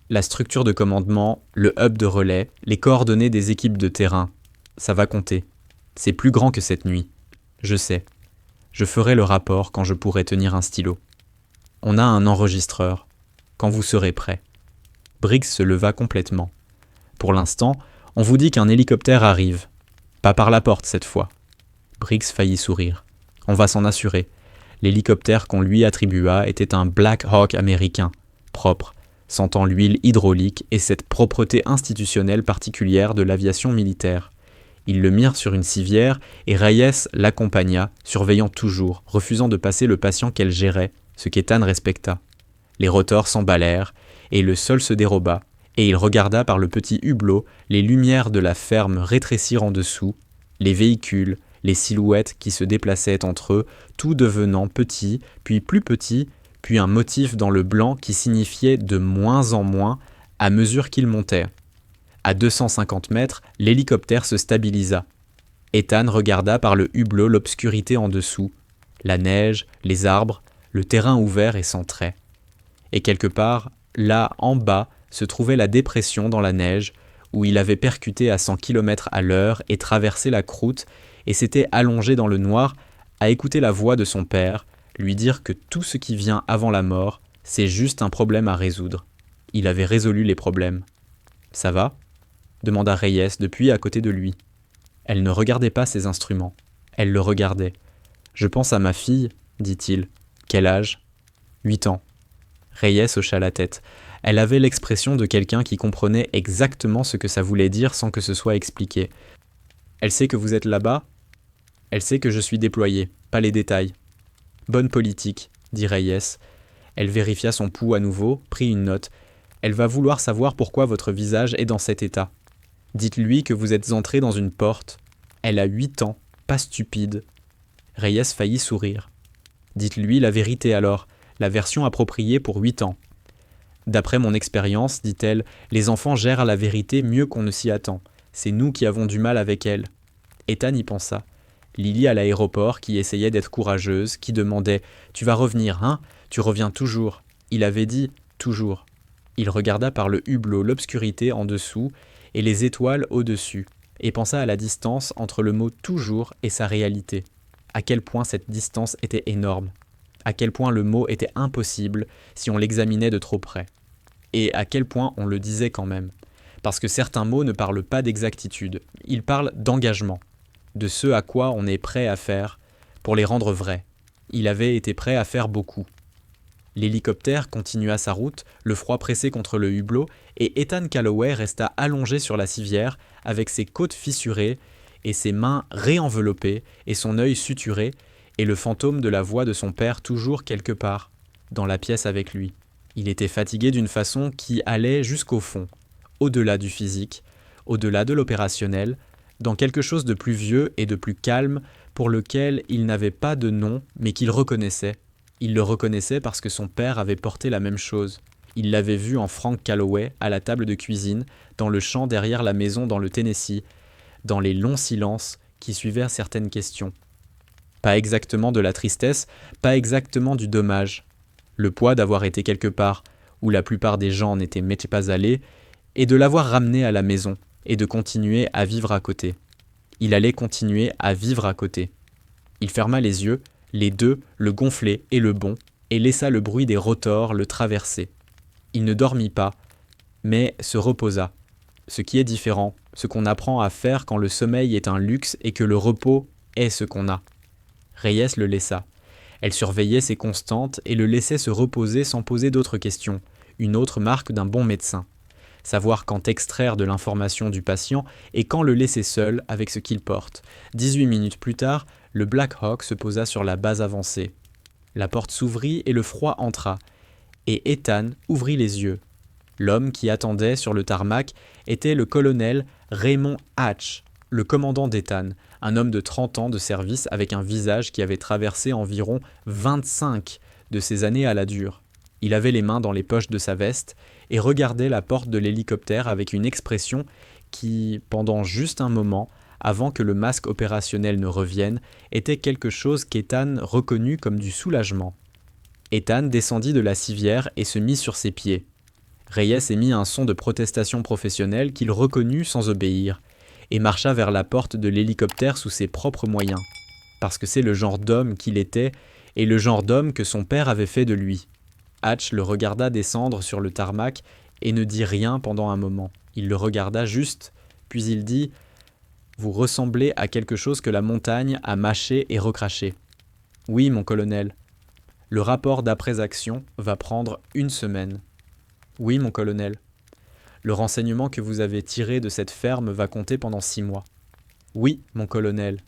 A: la structure de commandement, le hub de relais, les coordonnées des équipes de terrain, ça va compter. C'est plus grand que cette nuit. Je sais. Je ferai le rapport quand je pourrai tenir un stylo. On a un enregistreur. Quand vous serez prêt. Briggs se leva complètement. Pour l'instant, on vous dit qu'un hélicoptère arrive. Pas par la porte cette fois. Briggs faillit sourire. On va s'en assurer. L'hélicoptère qu'on lui attribua était un Black Hawk américain, propre, sentant l'huile hydraulique et cette propreté institutionnelle particulière de l'aviation militaire. Ils le mirent sur une civière et Reyes l'accompagna, surveillant toujours, refusant de passer le patient qu'elle gérait, ce qu'Ethan respecta. Les rotors s'emballèrent et le sol se déroba, et il regarda par le petit hublot les lumières de la ferme rétrécir en dessous, les véhicules, les silhouettes qui se déplaçaient entre eux, tout devenant petit, puis plus petit, puis un motif dans le blanc qui signifiait de moins en moins à mesure qu'il montait. À 250 mètres, l'hélicoptère se stabilisa. Ethan regarda par le hublot l'obscurité en dessous, la neige, les arbres, le terrain ouvert et sans trait. Et quelque part, là, en bas, se trouvait la dépression dans la neige, où il avait percuté à 100 km à l'heure et traversé la croûte, et s'était allongé dans le noir à écouter la voix de son père, lui dire que tout ce qui vient avant la mort, c'est juste un problème à résoudre. Il avait résolu les problèmes. « Ça va ?» demanda Reyes depuis à côté de lui. Elle ne regardait pas ses instruments. Elle le regardait. « Je pense à ma fille, dit-il. Quel âge ? 8 ans. Reyes hocha la tête. Elle avait l'expression de quelqu'un qui comprenait exactement ce que ça voulait dire sans que ce soit expliqué. « Elle sait que vous êtes là-bas ? Elle sait que je suis déployé, pas les détails. »« Bonne politique, » dit Reyes. Elle vérifia son pouls à nouveau, prit une note. « Elle va vouloir savoir pourquoi votre visage est dans cet état. Dites-lui que vous êtes entré dans une porte. Elle a 8 ans, pas stupide. » Reyes faillit sourire. « Dites-lui la vérité alors, la version appropriée pour 8 ans. » D'après mon expérience, dit-elle, les enfants gèrent la vérité mieux qu'on ne s'y attend. C'est nous qui avons du mal avec elle. Ethan y pensa. Lily à l'aéroport qui essayait d'être courageuse, qui demandait « Tu vas revenir, hein ? Tu reviens toujours. » Il avait dit « toujours ». Il regarda par le hublot l'obscurité en dessous et les étoiles au-dessus, et pensa à la distance entre le mot « toujours » et sa réalité. À quel point cette distance était énorme. À quel point le mot était impossible si on l'examinait de trop près. Et à quel point on le disait quand même. Parce que certains mots ne parlent pas d'exactitude, ils parlent d'engagement, de ce à quoi on est prêt à faire pour les rendre vrais. Il avait été prêt à faire beaucoup. L'hélicoptère continua sa route, le froid pressé contre le hublot, et Ethan Calloway resta allongé sur la civière avec ses côtes fissurées et ses mains réenveloppées et son œil suturé, et le fantôme de la voix de son père toujours quelque part, dans la pièce avec lui. Il était fatigué d'une façon qui allait jusqu'au fond, au-delà du physique, au-delà de l'opérationnel, dans quelque chose de plus vieux et de plus calme pour lequel il n'avait pas de nom mais qu'il reconnaissait. Il le reconnaissait parce que son père avait porté la même chose. Il l'avait vu en Frank Calloway à la table de cuisine, dans le champ derrière la maison dans le Tennessee, dans les longs silences qui suivèrent certaines questions. Pas exactement de la tristesse, pas exactement du dommage. Le poids d'avoir été quelque part où la plupart des gens n'étaient pas allés, et de l'avoir ramené à la maison, et de continuer à vivre à côté. Il allait continuer à vivre à côté. Il ferma les yeux, les deux, le gonflé et le bon, et laissa le bruit des rotors le traverser. Il ne dormit pas, mais se reposa. Ce qui est différent, ce qu'on apprend à faire quand le sommeil est un luxe et que le repos est ce qu'on a. Reyes le laissa. Elle surveillait ses constantes et le laissait se reposer sans poser d'autres questions, une autre marque d'un bon médecin. Savoir quand extraire de l'information du patient et quand le laisser seul avec ce qu'il porte. 18 minutes plus tard, le Black Hawk se posa sur la base avancée. La porte s'ouvrit et le froid entra, et Ethan ouvrit les yeux. L'homme qui attendait sur le tarmac était le colonel Raymond Hatch, le commandant d'Ethan, un homme de 30 ans de service avec un visage qui avait traversé environ 25 de ces années à la dure. Il avait les mains dans les poches de sa veste et regardait la porte de l'hélicoptère avec une expression qui, pendant juste un moment, avant que le masque opérationnel ne revienne, était quelque chose qu'Ethan reconnut comme du soulagement. Ethan descendit de la civière et se mit sur ses pieds. Reyes émit un son de protestation professionnelle qu'il reconnut sans obéir, et marcha vers la porte de l'hélicoptère sous ses propres moyens, parce que c'est le genre d'homme qu'il était et le genre d'homme que son père avait fait de lui. Hatch le regarda descendre sur le tarmac et ne dit rien pendant un moment. Il le regarda juste, puis il dit « Vous ressemblez à quelque chose que la montagne a mâché et recraché. »« Oui, mon colonel. Le rapport d'après-action va prendre 1 semaine. »« Oui, mon colonel. Le renseignement que vous avez tiré de cette ferme va compter pendant 6 mois. »« Oui, mon colonel. »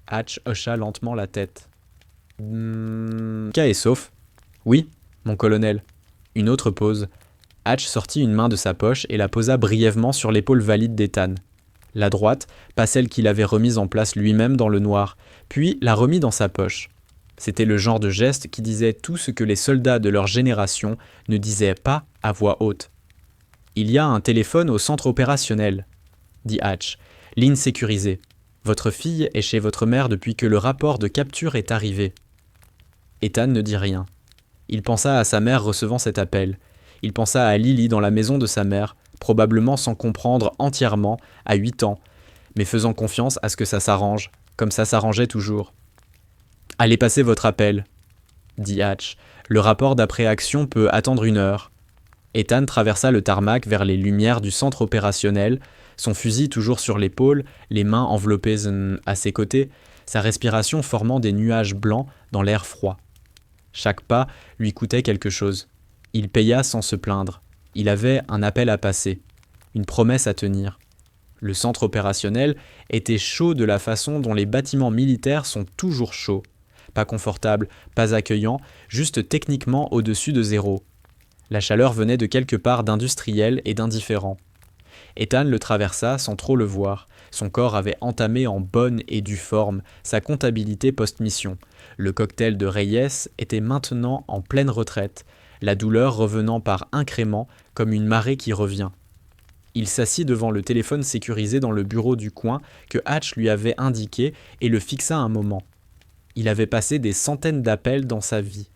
A: Hatch hocha lentement la tête. « Cas est sauf. »« Oui, mon colonel. » Une autre pause. Hatch sortit une main de sa poche et la posa brièvement sur l'épaule valide d'Ethan. La droite, pas celle qu'il avait remise en place lui-même dans le noir, puis la remit dans sa poche. C'était le genre de geste qui disait tout ce que les soldats de leur génération ne disaient pas à voix haute. « Il y a un téléphone au centre opérationnel, » dit Hatch. « Ligne sécurisée. Votre fille est chez votre mère depuis que le rapport de capture est arrivé. » Ethan ne dit rien. Il pensa à sa mère recevant cet appel. Il pensa à Lily dans la maison de sa mère, probablement sans comprendre entièrement, à 8 ans, mais faisant confiance à ce que ça s'arrange, comme ça s'arrangeait toujours. « Allez passer votre appel, » dit Hatch. « Le rapport d'après-action peut attendre 1 heure. » Ethan traversa le tarmac vers les lumières du centre opérationnel, son fusil toujours sur l'épaule, les mains enveloppées à ses côtés, sa respiration formant des nuages blancs dans l'air froid. Chaque pas lui coûtait quelque chose. Il paya sans se plaindre. Il avait un appel à passer, une promesse à tenir. Le centre opérationnel était chaud de la façon dont les bâtiments militaires sont toujours chauds. Pas confortable, pas accueillant, juste techniquement au-dessus de zéro. La chaleur venait de quelque part d'industriel et d'indifférent. Ethan le traversa sans trop le voir. Son corps avait entamé en bonne et due forme sa comptabilité post-mission. Le cocktail de Reyes était maintenant en pleine retraite, la douleur revenant par incréments comme une marée qui revient. Il s'assit devant le téléphone sécurisé dans le bureau du coin que Hatch lui avait indiqué et le fixa un moment. Il avait passé des centaines d'appels dans sa vie.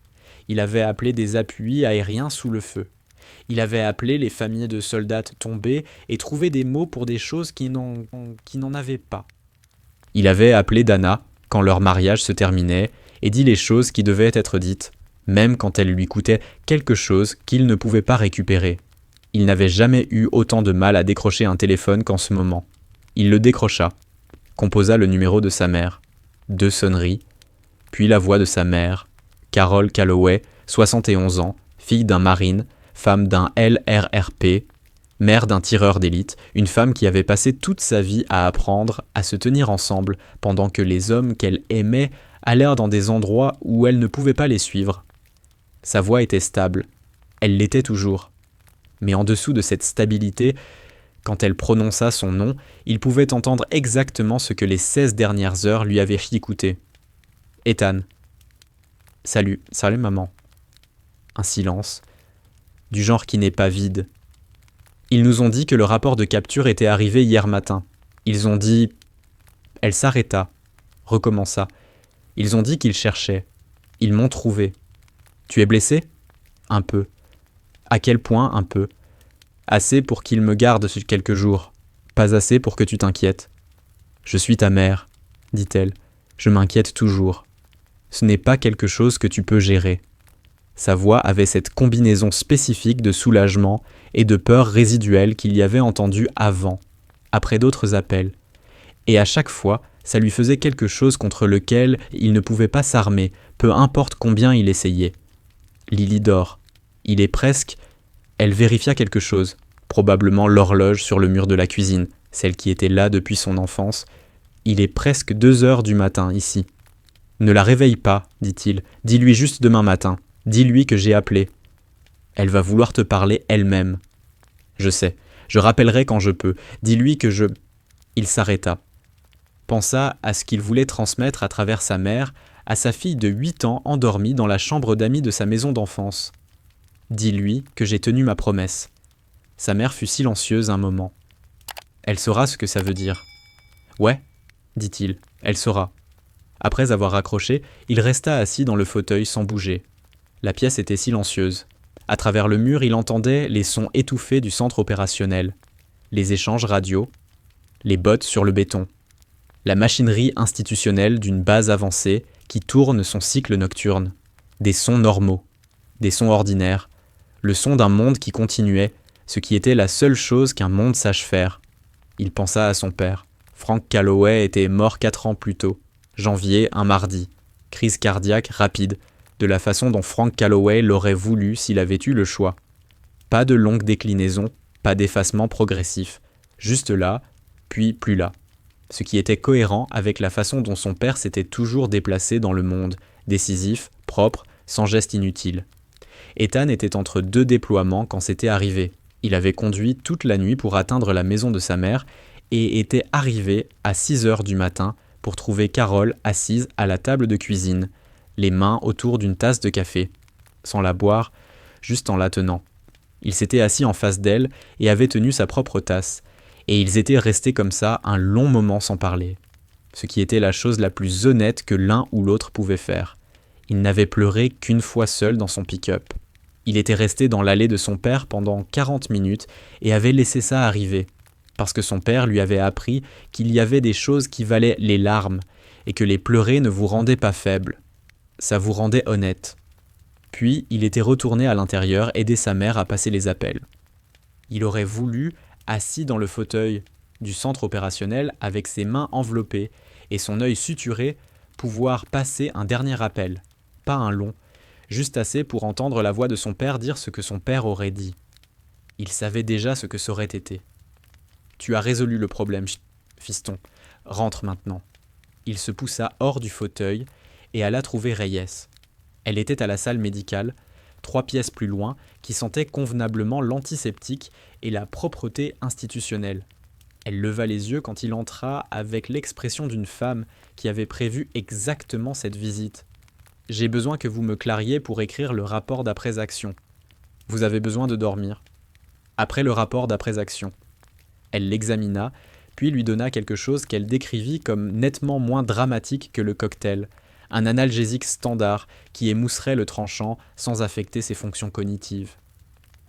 A: Il avait appelé des appuis aériens sous le feu. Il avait appelé les familles de soldats tombés et trouvé des mots pour des choses qui n'en avaient pas. Il avait appelé Dana quand leur mariage se terminait et dit les choses qui devaient être dites, même quand elles lui coûtaient quelque chose qu'il ne pouvait pas récupérer. Il n'avait jamais eu autant de mal à décrocher un téléphone qu'en ce moment. Il le décrocha, composa le numéro de sa mère. 2 sonneries, puis la voix de sa mère, Carol Calloway, 71 ans, fille d'un marine, femme d'un LRRP, mère d'un tireur d'élite, une femme qui avait passé toute sa vie à apprendre à se tenir ensemble pendant que les hommes qu'elle aimait allèrent dans des endroits où elle ne pouvait pas les suivre. Sa voix était stable, elle l'était toujours. Mais en dessous de cette stabilité, quand elle prononça son nom, il pouvait entendre exactement ce que les 16 dernières heures lui avaient écouter. « Ethan. »« Salut maman. » Un silence, du genre qui n'est pas vide. Ils nous ont dit que le rapport de capture était arrivé hier matin. Ils ont dit... Elle s'arrêta, recommença. Ils ont dit qu'ils cherchaient. Ils m'ont trouvé. Tu es blessé ? Un peu. À quel point un peu ? Assez pour qu'ils me gardent sur quelques jours. Pas assez pour que tu t'inquiètes. Je suis ta mère, dit-elle. Je m'inquiète toujours. Ce n'est pas quelque chose que tu peux gérer. Sa voix avait cette combinaison spécifique de soulagement et de peur résiduelle qu'il y avait entendue avant, après d'autres appels. Et à chaque fois, ça lui faisait quelque chose contre lequel il ne pouvait pas s'armer, peu importe combien il essayait. Lily dort. Il est presque... Elle vérifia quelque chose, probablement l'horloge sur le mur de la cuisine, celle qui était là depuis son enfance. Il est presque 2 heures du matin ici. Ne la réveille pas, dit-il. Dis-lui juste demain matin. Dis-lui que j'ai appelé. Elle va vouloir te parler elle-même. Je sais. Je rappellerai quand je peux. Dis-lui que je... Il s'arrêta. Pensa à ce qu'il voulait transmettre à travers sa mère, à sa fille de 8 ans endormie dans la chambre d'amis de sa maison d'enfance. Dis-lui que j'ai tenu ma promesse. » Sa mère fut silencieuse un moment. « Elle saura ce que ça veut dire. »« Ouais, » dit-il, « elle saura. » Après avoir raccroché, il resta assis dans le fauteuil sans bouger. La pièce était silencieuse. À travers le mur, il entendait les sons étouffés du centre opérationnel, les échanges radio, les bottes sur le béton, la machinerie institutionnelle d'une base avancée qui tourne son cycle nocturne, des sons normaux, des sons ordinaires, le son d'un monde qui continuait, ce qui était la seule chose qu'un monde sache faire. Il pensa à son père. Frank Calloway était mort 4 ans plus tôt, janvier, un mardi, crise cardiaque rapide, de la façon dont Frank Calloway l'aurait voulu s'il avait eu le choix. Pas de longue déclinaison, pas d'effacement progressif, juste là, puis plus là. Ce qui était cohérent avec la façon dont son père s'était toujours déplacé dans le monde, décisif, propre, sans geste inutile. Ethan était entre 2 déploiements quand c'était arrivé. Il avait conduit toute la nuit pour atteindre la maison de sa mère et était arrivé à 6 heures du matin pour trouver Carol assise à la table de cuisine, les mains autour d'une tasse de café, sans la boire, juste en la tenant. Il s'était assis en face d'elle et avait tenu sa propre tasse, et ils étaient restés comme ça un long moment sans parler, ce qui était la chose la plus honnête que l'un ou l'autre pouvait faire. Il n'avait pleuré qu'une fois seul dans son pick-up. Il était resté dans l'allée de son père pendant 40 minutes et avait laissé ça arriver, parce que son père lui avait appris qu'il y avait des choses qui valaient les larmes et que les pleurer ne vous rendait pas faible. Ça vous rendait honnête. Puis il était retourné à l'intérieur aider sa mère à passer les appels. Il aurait voulu, assis dans le fauteuil du centre opérationnel avec ses mains enveloppées et son œil suturé, pouvoir passer un dernier appel, pas un long, juste assez pour entendre la voix de son père dire ce que son père aurait dit. Il savait déjà ce que ça aurait été. « Tu as résolu le problème, fiston. Rentre maintenant. » Il se poussa hors du fauteuil et alla trouver Reyes. Elle était à la salle médicale, 3 pièces plus loin, qui sentait convenablement l'antiseptique et la propreté institutionnelle. Elle leva les yeux quand il entra avec l'expression d'une femme qui avait prévu exactement cette visite. « J'ai besoin que vous me clariez pour écrire le rapport d'après-action. Vous avez besoin de dormir. Après le rapport d'après-action. » Elle l'examina, puis lui donna quelque chose qu'elle décrivit comme nettement moins dramatique que le cocktail, un analgésique standard qui émousserait le tranchant sans affecter ses fonctions cognitives.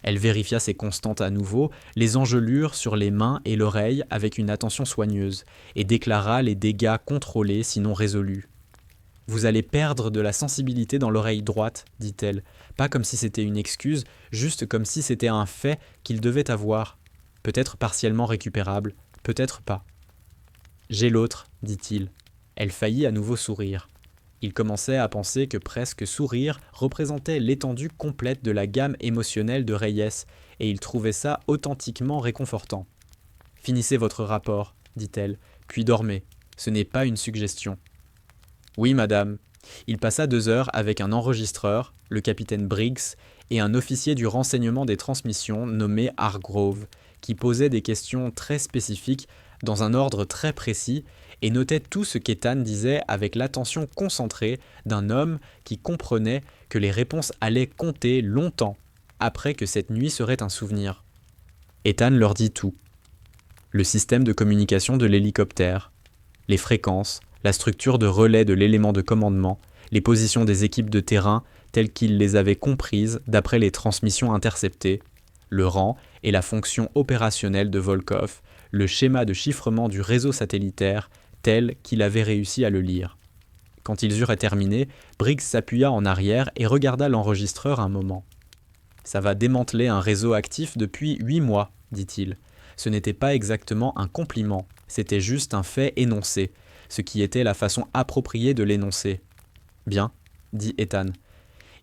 A: Elle vérifia ses constantes à nouveau, les engelures sur les mains et l'oreille avec une attention soigneuse, et déclara les dégâts contrôlés sinon résolus. « Vous allez perdre de la sensibilité dans l'oreille droite, dit-elle, pas comme si c'était une excuse, juste comme si c'était un fait qu'il devait avoir. Peut-être partiellement récupérable, peut-être pas. »« J'ai l'autre, dit-il. » Elle faillit à nouveau sourire. Il commençait à penser que presque sourire représentait l'étendue complète de la gamme émotionnelle de Reyes, et il trouvait ça authentiquement réconfortant. « Finissez votre rapport, dit-elle, puis dormez. Ce n'est pas une suggestion. »« Oui, madame. » Il passa 2 heures avec un enregistreur, le capitaine Briggs, et un officier du renseignement des transmissions nommé Hargrove, qui posait des questions très spécifiques dans un ordre très précis et notait tout ce qu'Ethan disait avec l'attention concentrée d'un homme qui comprenait que les réponses allaient compter longtemps après que cette nuit serait un souvenir. Ethan leur dit tout. Le système de communication de l'hélicoptère, les fréquences, la structure de relais de l'élément de commandement, les positions des équipes de terrain telles qu'il les avait comprises d'après les transmissions interceptées, le rang et la fonction opérationnelle de Volkov, le schéma de chiffrement du réseau satellitaire tel qu'il avait réussi à le lire. Quand ils eurent terminé, Briggs s'appuya en arrière et regarda l'enregistreur un moment. « Ça va démanteler un réseau actif depuis 8 mois, dit-il. Ce n'était pas exactement un compliment, c'était juste un fait énoncé, ce qui était la façon appropriée de l'énoncer. « Bien, » dit Ethan.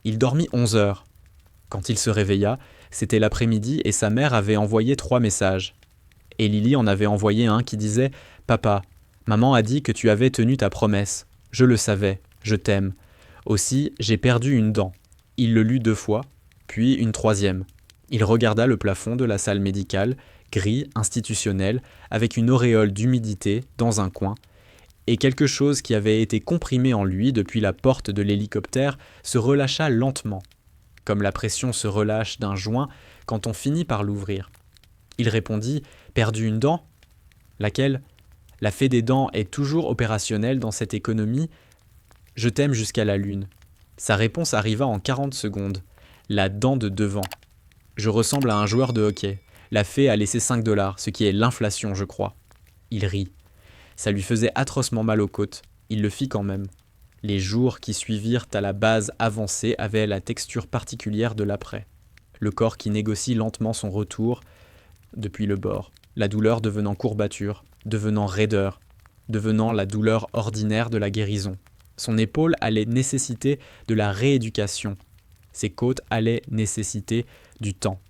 A: Il dormit 11 heures. Quand il se réveilla, c'était l'après-midi et sa mère avait envoyé 3 messages. Et Lily en avait envoyé un qui disait « Papa, maman a dit que tu avais tenu ta promesse. Je le savais, je t'aime. Aussi, j'ai perdu une dent. » Il le lut 2 fois, puis une 3e. Il regarda le plafond de la salle médicale, gris, institutionnel, avec une auréole d'humidité dans un coin, et quelque chose qui avait été comprimé en lui depuis la porte de l'hélicoptère se relâcha lentement. comme la pression se relâche d'un joint quand on finit par l'ouvrir. Il répondit « Perdu une dent ?» Laquelle ? La fée des dents est toujours opérationnelle dans cette économie. Je t'aime jusqu'à la lune. Sa réponse arriva en 40 secondes. La dent de devant. Je ressemble à un joueur de hockey. La fée a laissé 5 $, ce qui est l'inflation, je crois. Il rit. Ça lui faisait atrocement mal aux côtes. Il le fit quand même. Les jours qui suivirent à la base avancée avaient la texture particulière de l'après. Le corps qui négocie lentement son retour depuis le bord. La douleur devenant courbature, devenant raideur, devenant la douleur ordinaire de la guérison. Son épaule allait nécessiter de la rééducation. Ses côtes allaient nécessiter du temps.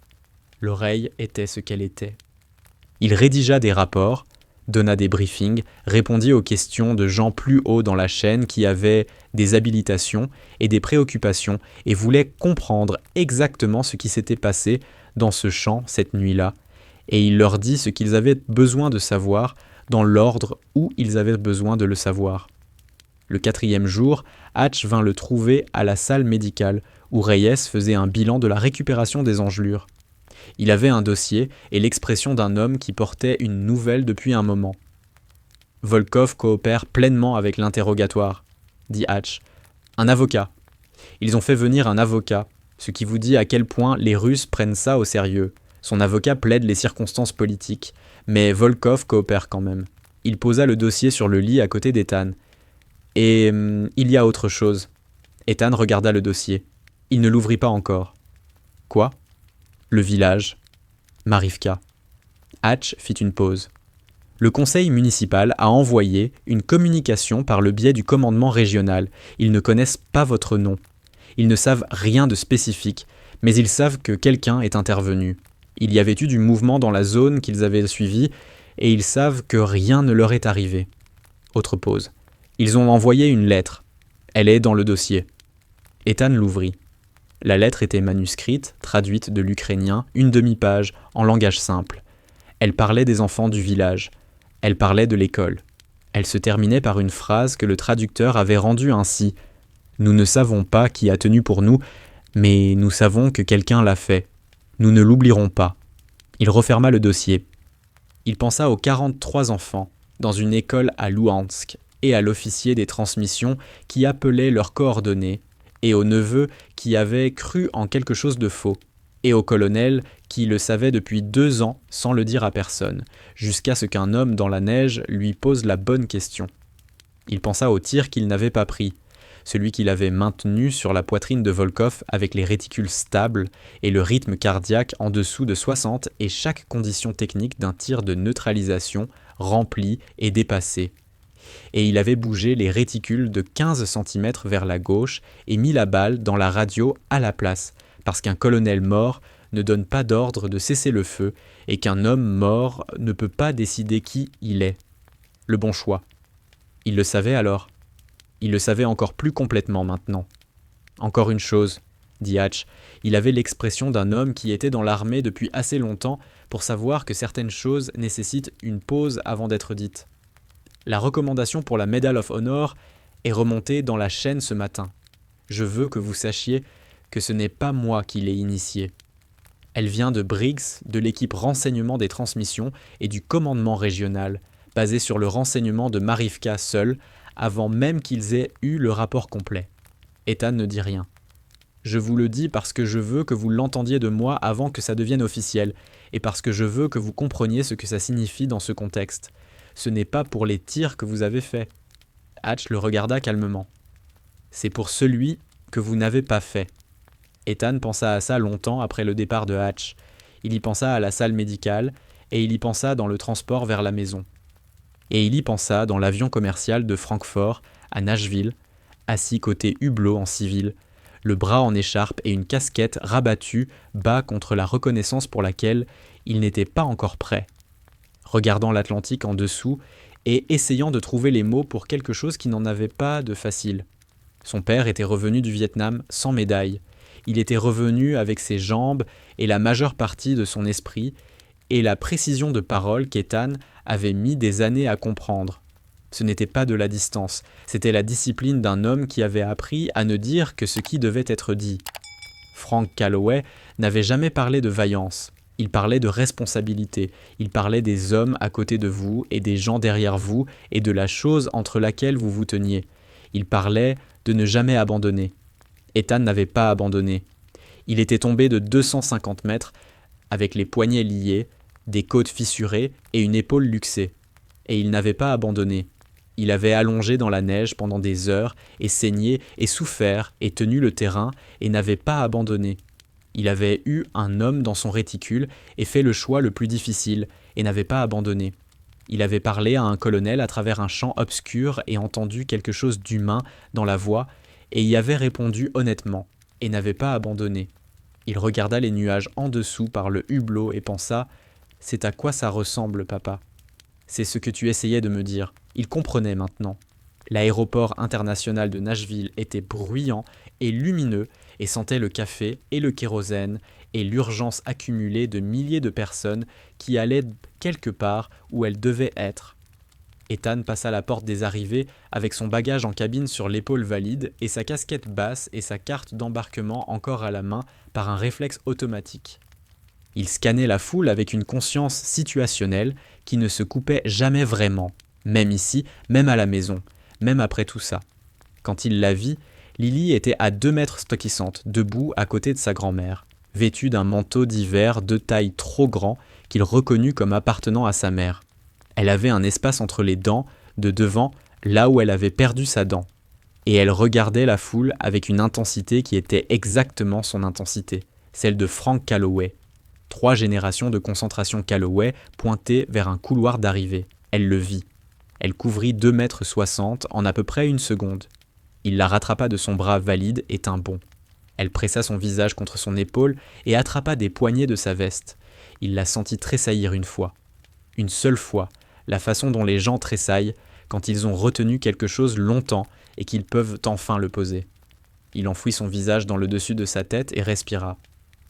A: L'oreille était ce qu'elle était. Il rédigea des rapports, donna des briefings, répondit aux questions de gens plus haut dans la chaîne qui avaient des habilitations et des préoccupations et voulaient comprendre exactement ce qui s'était passé dans ce champ cette nuit-là. Et il leur dit ce qu'ils avaient besoin de savoir dans l'ordre où ils avaient besoin de le savoir. Le 4e jour, Hatch vint le trouver à la salle médicale où Reyes faisait un bilan de la récupération des engelures. Il avait un dossier et l'expression d'un homme qui portait une nouvelle depuis un moment. « Volkov coopère pleinement avec l'interrogatoire, » dit Hatch. « Un avocat. Ils ont fait venir un avocat, ce qui vous dit à quel point les Russes prennent ça au sérieux. Son avocat plaide les circonstances politiques, mais Volkov coopère quand même. Il posa le dossier sur le lit à côté d'Ethan. « Et il y a autre chose. » Ethan regarda le dossier. Il ne l'ouvrit pas encore. « Quoi ?» Le village. Marivka. Hatch fit une pause. Le conseil municipal a envoyé une communication par le biais du commandement régional. Ils ne connaissent pas votre nom. Ils ne savent rien de spécifique, mais ils savent que quelqu'un est intervenu. Il y avait eu du mouvement dans la zone qu'ils avaient suivie, et ils savent que rien ne leur est arrivé. Autre pause. Ils ont envoyé une lettre. Elle est dans le dossier. Ethan l'ouvrit. La lettre était manuscrite, traduite de l'ukrainien, une demi-page, en langage simple. Elle parlait des enfants du village. Elle parlait de l'école. Elle se terminait par une phrase que le traducteur avait rendue ainsi. « Nous ne savons pas qui a tenu pour nous, mais nous savons que quelqu'un l'a fait. Nous ne l'oublierons pas. » Il referma le dossier. Il pensa aux 43 enfants, dans une école à Louhansk, et à l'officier des transmissions qui appelait leurs coordonnées, et au neveu qui avait cru en quelque chose de faux, et au colonel qui le savait depuis 2 ans sans le dire à personne, jusqu'à ce qu'un homme dans la neige lui pose la bonne question. Il pensa au tir qu'il n'avait pas pris, celui qu'il avait maintenu sur la poitrine de Volkov avec les réticules stables et le rythme cardiaque en dessous de 60 et chaque condition technique d'un tir de neutralisation rempli et dépassé. Et il avait bougé les réticules de 15 cm vers la gauche et mis la balle dans la radio à la place, parce qu'un colonel mort ne donne pas d'ordre de cesser le feu et qu'un homme mort ne peut pas décider qui il est. Le bon choix. Il le savait alors. Il le savait encore plus complètement maintenant. Encore une chose, dit Hatch, il avait l'expression d'un homme qui était dans l'armée depuis assez longtemps pour savoir que certaines choses nécessitent une pause avant d'être dites. La recommandation pour la Medal of Honor est remontée dans la chaîne ce matin. Je veux que vous sachiez que ce n'est pas moi qui l'ai initiée. Elle vient de Briggs, de l'équipe renseignement des transmissions et du commandement régional, basée sur le renseignement de Marivka seul, avant même qu'ils aient eu le rapport complet. Ethan ne dit rien. Je vous le dis parce que je veux que vous l'entendiez de moi avant que ça devienne officiel, et parce que je veux que vous compreniez ce que ça signifie dans ce contexte. Ce n'est pas pour les tirs que vous avez faits. Hatch le regarda calmement. C'est pour celui que vous n'avez pas fait. Ethan pensa à ça longtemps après le départ de Hatch. Il y pensa à la salle médicale, et il y pensa dans le transport vers la maison. Et il y pensa dans l'avion commercial de Francfort à Nashville, assis côté hublot en civil, le bras en écharpe et une casquette rabattue bas contre la reconnaissance pour laquelle il n'était pas encore prêt. Regardant l'Atlantique en dessous et essayant de trouver les mots pour quelque chose qui n'en avait pas de facile. Son père était revenu du Vietnam sans médaille. Il était revenu avec ses jambes et la majeure partie de son esprit et la précision de parole qu'Ethan avait mis des années à comprendre. Ce n'était pas de la distance, c'était la discipline d'un homme qui avait appris à ne dire que ce qui devait être dit. « Frank Calloway n'avait jamais parlé de vaillance. Il parlait de responsabilité, il parlait des hommes à côté de vous et des gens derrière vous et de la chose entre laquelle vous vous teniez. Il parlait de ne jamais abandonner. Ethan n'avait pas abandonné. Il était tombé de 250 mètres avec les poignets liés, des côtes fissurées et une épaule luxée. Et il n'avait pas abandonné. Il avait allongé dans la neige pendant des heures et saigné et souffert et tenu le terrain et n'avait pas abandonné. Il avait eu un homme dans son réticule et fait le choix le plus difficile et n'avait pas abandonné. Il avait parlé à un colonel à travers un champ obscur et entendu quelque chose d'humain dans la voix et y avait répondu honnêtement et n'avait pas abandonné. Il regarda les nuages en dessous par le hublot et pensa « C'est à quoi ça ressemble, papa ?» C'est ce que tu essayais de me dire. Il comprenait maintenant. L'aéroport international de Nashville était bruyant et lumineux et sentait le café et le kérosène et l'urgence accumulée de milliers de personnes qui allaient quelque part où elles devaient être. Ethan passa la porte des arrivées avec son bagage en cabine sur l'épaule valide et sa casquette basse et sa carte d'embarquement encore à la main par un réflexe automatique. Il scannait la foule avec une conscience situationnelle qui ne se coupait jamais vraiment, même ici, même à la maison, même après tout ça. Quand il la vit, Lily était à 2 mètres stockissante, debout à côté de sa grand-mère, vêtue d'un manteau d'hiver de taille trop grand qu'il reconnut comme appartenant à sa mère. Elle avait un espace entre les dents, de devant, là où elle avait perdu sa dent. Et elle regardait la foule avec une intensité qui était exactement son intensité, celle de Frank Calloway. 3 générations de concentration Calloway pointaient vers un couloir d'arrivée. Elle le vit. Elle couvrit 2,60 m en à peu près 1 seconde. Il la rattrapa de son bras valide et tint bon. Elle pressa son visage contre son épaule et attrapa des poignets de sa veste. Il la sentit tressaillir une fois. Une seule fois, la façon dont les gens tressaillent quand ils ont retenu quelque chose longtemps et qu'ils peuvent enfin le poser. Il enfouit son visage dans le dessus de sa tête et respira.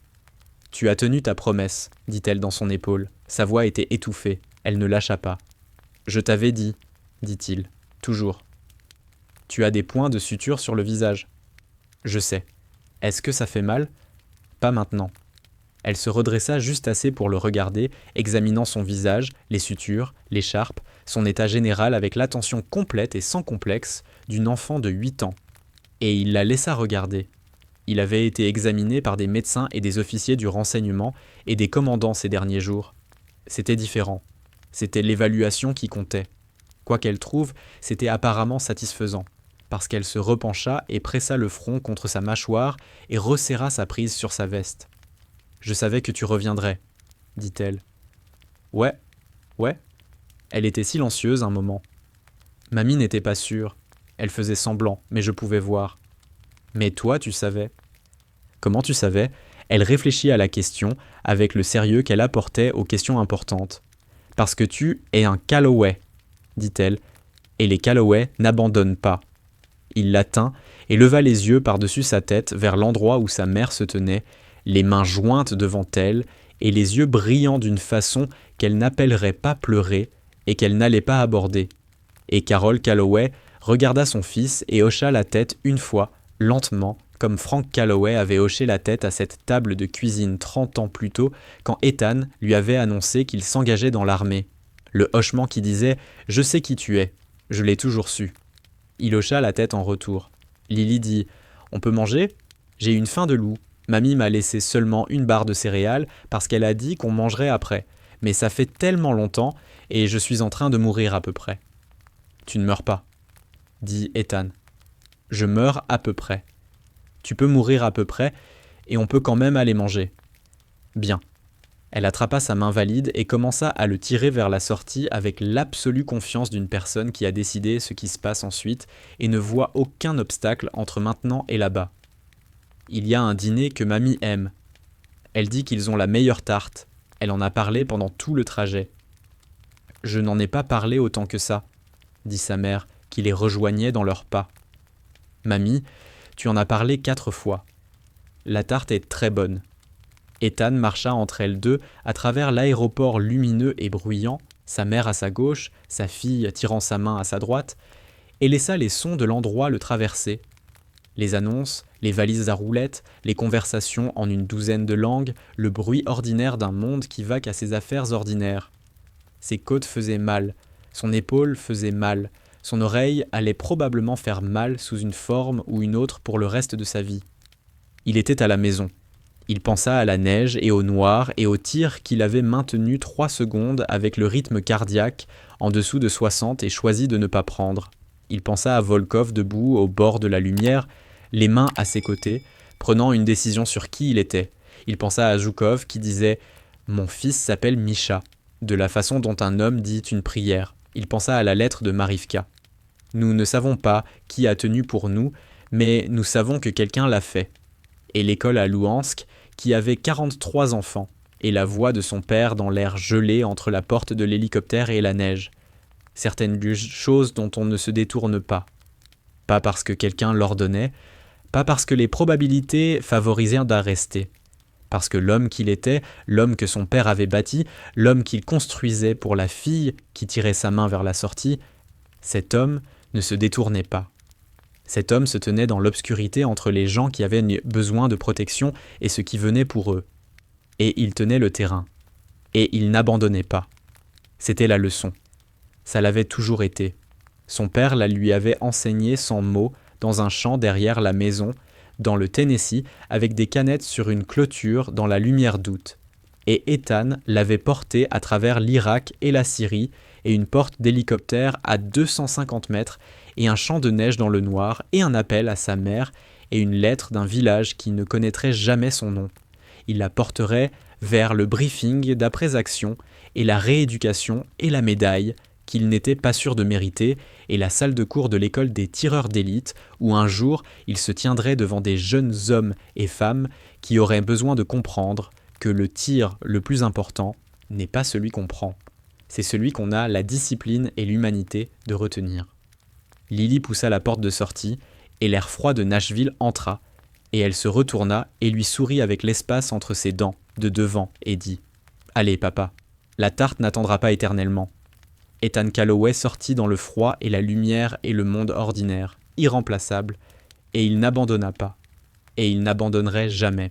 A: « Tu as tenu ta promesse, dit-elle dans son épaule. Sa voix était étouffée. Elle ne lâcha pas. « Je t'avais dit, dit-il, toujours. Tu as des points de suture sur le visage. Je sais. Est-ce que ça fait mal ? Pas maintenant. » Elle se redressa juste assez pour le regarder, examinant son visage, les sutures, l'écharpe, son état général avec l'attention complète et sans complexe d'une enfant de 8 ans. Et il la laissa regarder. Il avait été examiné par des médecins et des officiers du renseignement et des commandants ces derniers jours. C'était différent. C'était l'évaluation qui comptait. Quoi qu'elle trouve, c'était apparemment satisfaisant, parce qu'elle se repencha et pressa le front contre sa mâchoire et resserra sa prise sur sa veste. « Je savais que tu reviendrais, » dit-elle. « Ouais. » Elle était silencieuse un moment. Mamie n'était pas sûre. Elle faisait semblant, mais je pouvais voir. « Mais toi, tu savais. » Comment tu savais ? Elle réfléchit à la question avec le sérieux qu'elle apportait aux questions importantes. « Parce que tu es un Calloway, » dit-elle, « et les Calloway n'abandonnent pas. » Il la tint et leva les yeux par-dessus sa tête vers l'endroit où sa mère se tenait, les mains jointes devant elle et les yeux brillants d'une façon qu'elle n'appellerait pas pleurer et qu'elle n'allait pas aborder. Et Carol Calloway regarda son fils et hocha la tête une fois, lentement, comme Frank Calloway avait hoché la tête à cette table de cuisine 30 ans plus tôt quand Ethan lui avait annoncé qu'il s'engageait dans l'armée. Le hochement qui disait « Je sais qui tu es, je l'ai toujours su ». Il hocha la tête en retour. Lily dit « On peut manger ? J'ai une faim de loup. Mamie m'a laissé seulement 1 barre de céréales parce qu'elle a dit qu'on mangerait après. Mais ça fait tellement longtemps et je suis en train de mourir à peu près. » « Tu ne meurs pas, » dit Ethan. « Je meurs à peu près. Tu peux mourir à peu près et on peut quand même aller manger. » « Bien. » Elle attrapa sa main valide et commença à le tirer vers la sortie avec l'absolue confiance d'une personne qui a décidé ce qui se passe ensuite et ne voit aucun obstacle entre maintenant et là-bas. Il y a un dîner que mamie aime. Elle dit qu'ils ont la meilleure tarte. Elle en a parlé pendant tout le trajet. « Je n'en ai pas parlé autant que ça, » dit sa mère, qui les rejoignait dans leurs pas. « Mamie, tu en as parlé 4 fois. La tarte est très bonne. » Ethan marcha entre elles deux à travers l'aéroport lumineux et bruyant, sa mère à sa gauche, sa fille tirant sa main à sa droite, et laissa les sons de l'endroit le traverser. Les annonces, les valises à roulettes, les conversations en une douzaine de langues, le bruit ordinaire d'un monde qui va qu'à ses affaires ordinaires. Ses côtes faisaient mal, son épaule faisait mal, son oreille allait probablement faire mal sous une forme ou une autre pour le reste de sa vie. Il était à la maison. Il pensa à la neige et au noir et au tir qu'il avait maintenu 3 secondes avec le rythme cardiaque en dessous de 60 et choisi de ne pas prendre. Il pensa à Volkov debout au bord de la lumière, les mains à ses côtés, prenant une décision sur qui il était. Il pensa à Zhukov qui disait « Mon fils s'appelle Misha », de la façon dont un homme dit une prière. Il pensa à la lettre de Marivka. Nous ne savons pas qui a tenu pour nous, mais nous savons que quelqu'un l'a fait. Et l'école à Louhansk, qui avait 43 enfants, et la voix de son père dans l'air gelé entre la porte de l'hélicoptère et la neige. Certaines choses dont on ne se détourne pas. Pas parce que quelqu'un l'ordonnait, pas parce que les probabilités favorisèrent d'arrester. Parce que l'homme qu'il était, l'homme que son père avait bâti, l'homme qu'il construisait pour la fille qui tirait sa main vers la sortie, cet homme ne se détournait pas. Cet homme se tenait dans l'obscurité entre les gens qui avaient besoin de protection et ceux qui venaient pour eux. Et il tenait le terrain. Et il n'abandonnait pas. C'était la leçon. Ça l'avait toujours été. Son père la lui avait enseignée sans mots, dans un champ derrière la maison, dans le Tennessee, avec des canettes sur une clôture dans la lumière d'août. Et Ethan l'avait portée à travers l'Irak et la Syrie, et une porte d'hélicoptère à 250 mètres, et un champ de neige dans le noir, et un appel à sa mère, et une lettre d'un village qui ne connaîtrait jamais son nom. Il la porterait vers le briefing d'après-action, et la rééducation et la médaille, qu'il n'était pas sûr de mériter, et la salle de cours de l'école des tireurs d'élite, où un jour il se tiendrait devant des jeunes hommes et femmes qui auraient besoin de comprendre que le tir le plus important n'est pas celui qu'on prend, c'est celui qu'on a la discipline et l'humanité de retenir. Lily poussa la porte de sortie, et l'air froid de Nashville entra, et elle se retourna et lui sourit avec l'espace entre ses dents, de devant, et dit « Allez, papa, la tarte n'attendra pas éternellement. » Ethan Calloway sortit dans le froid et la lumière et le monde ordinaire, irremplaçable, et il n'abandonna pas, et il n'abandonnerait jamais.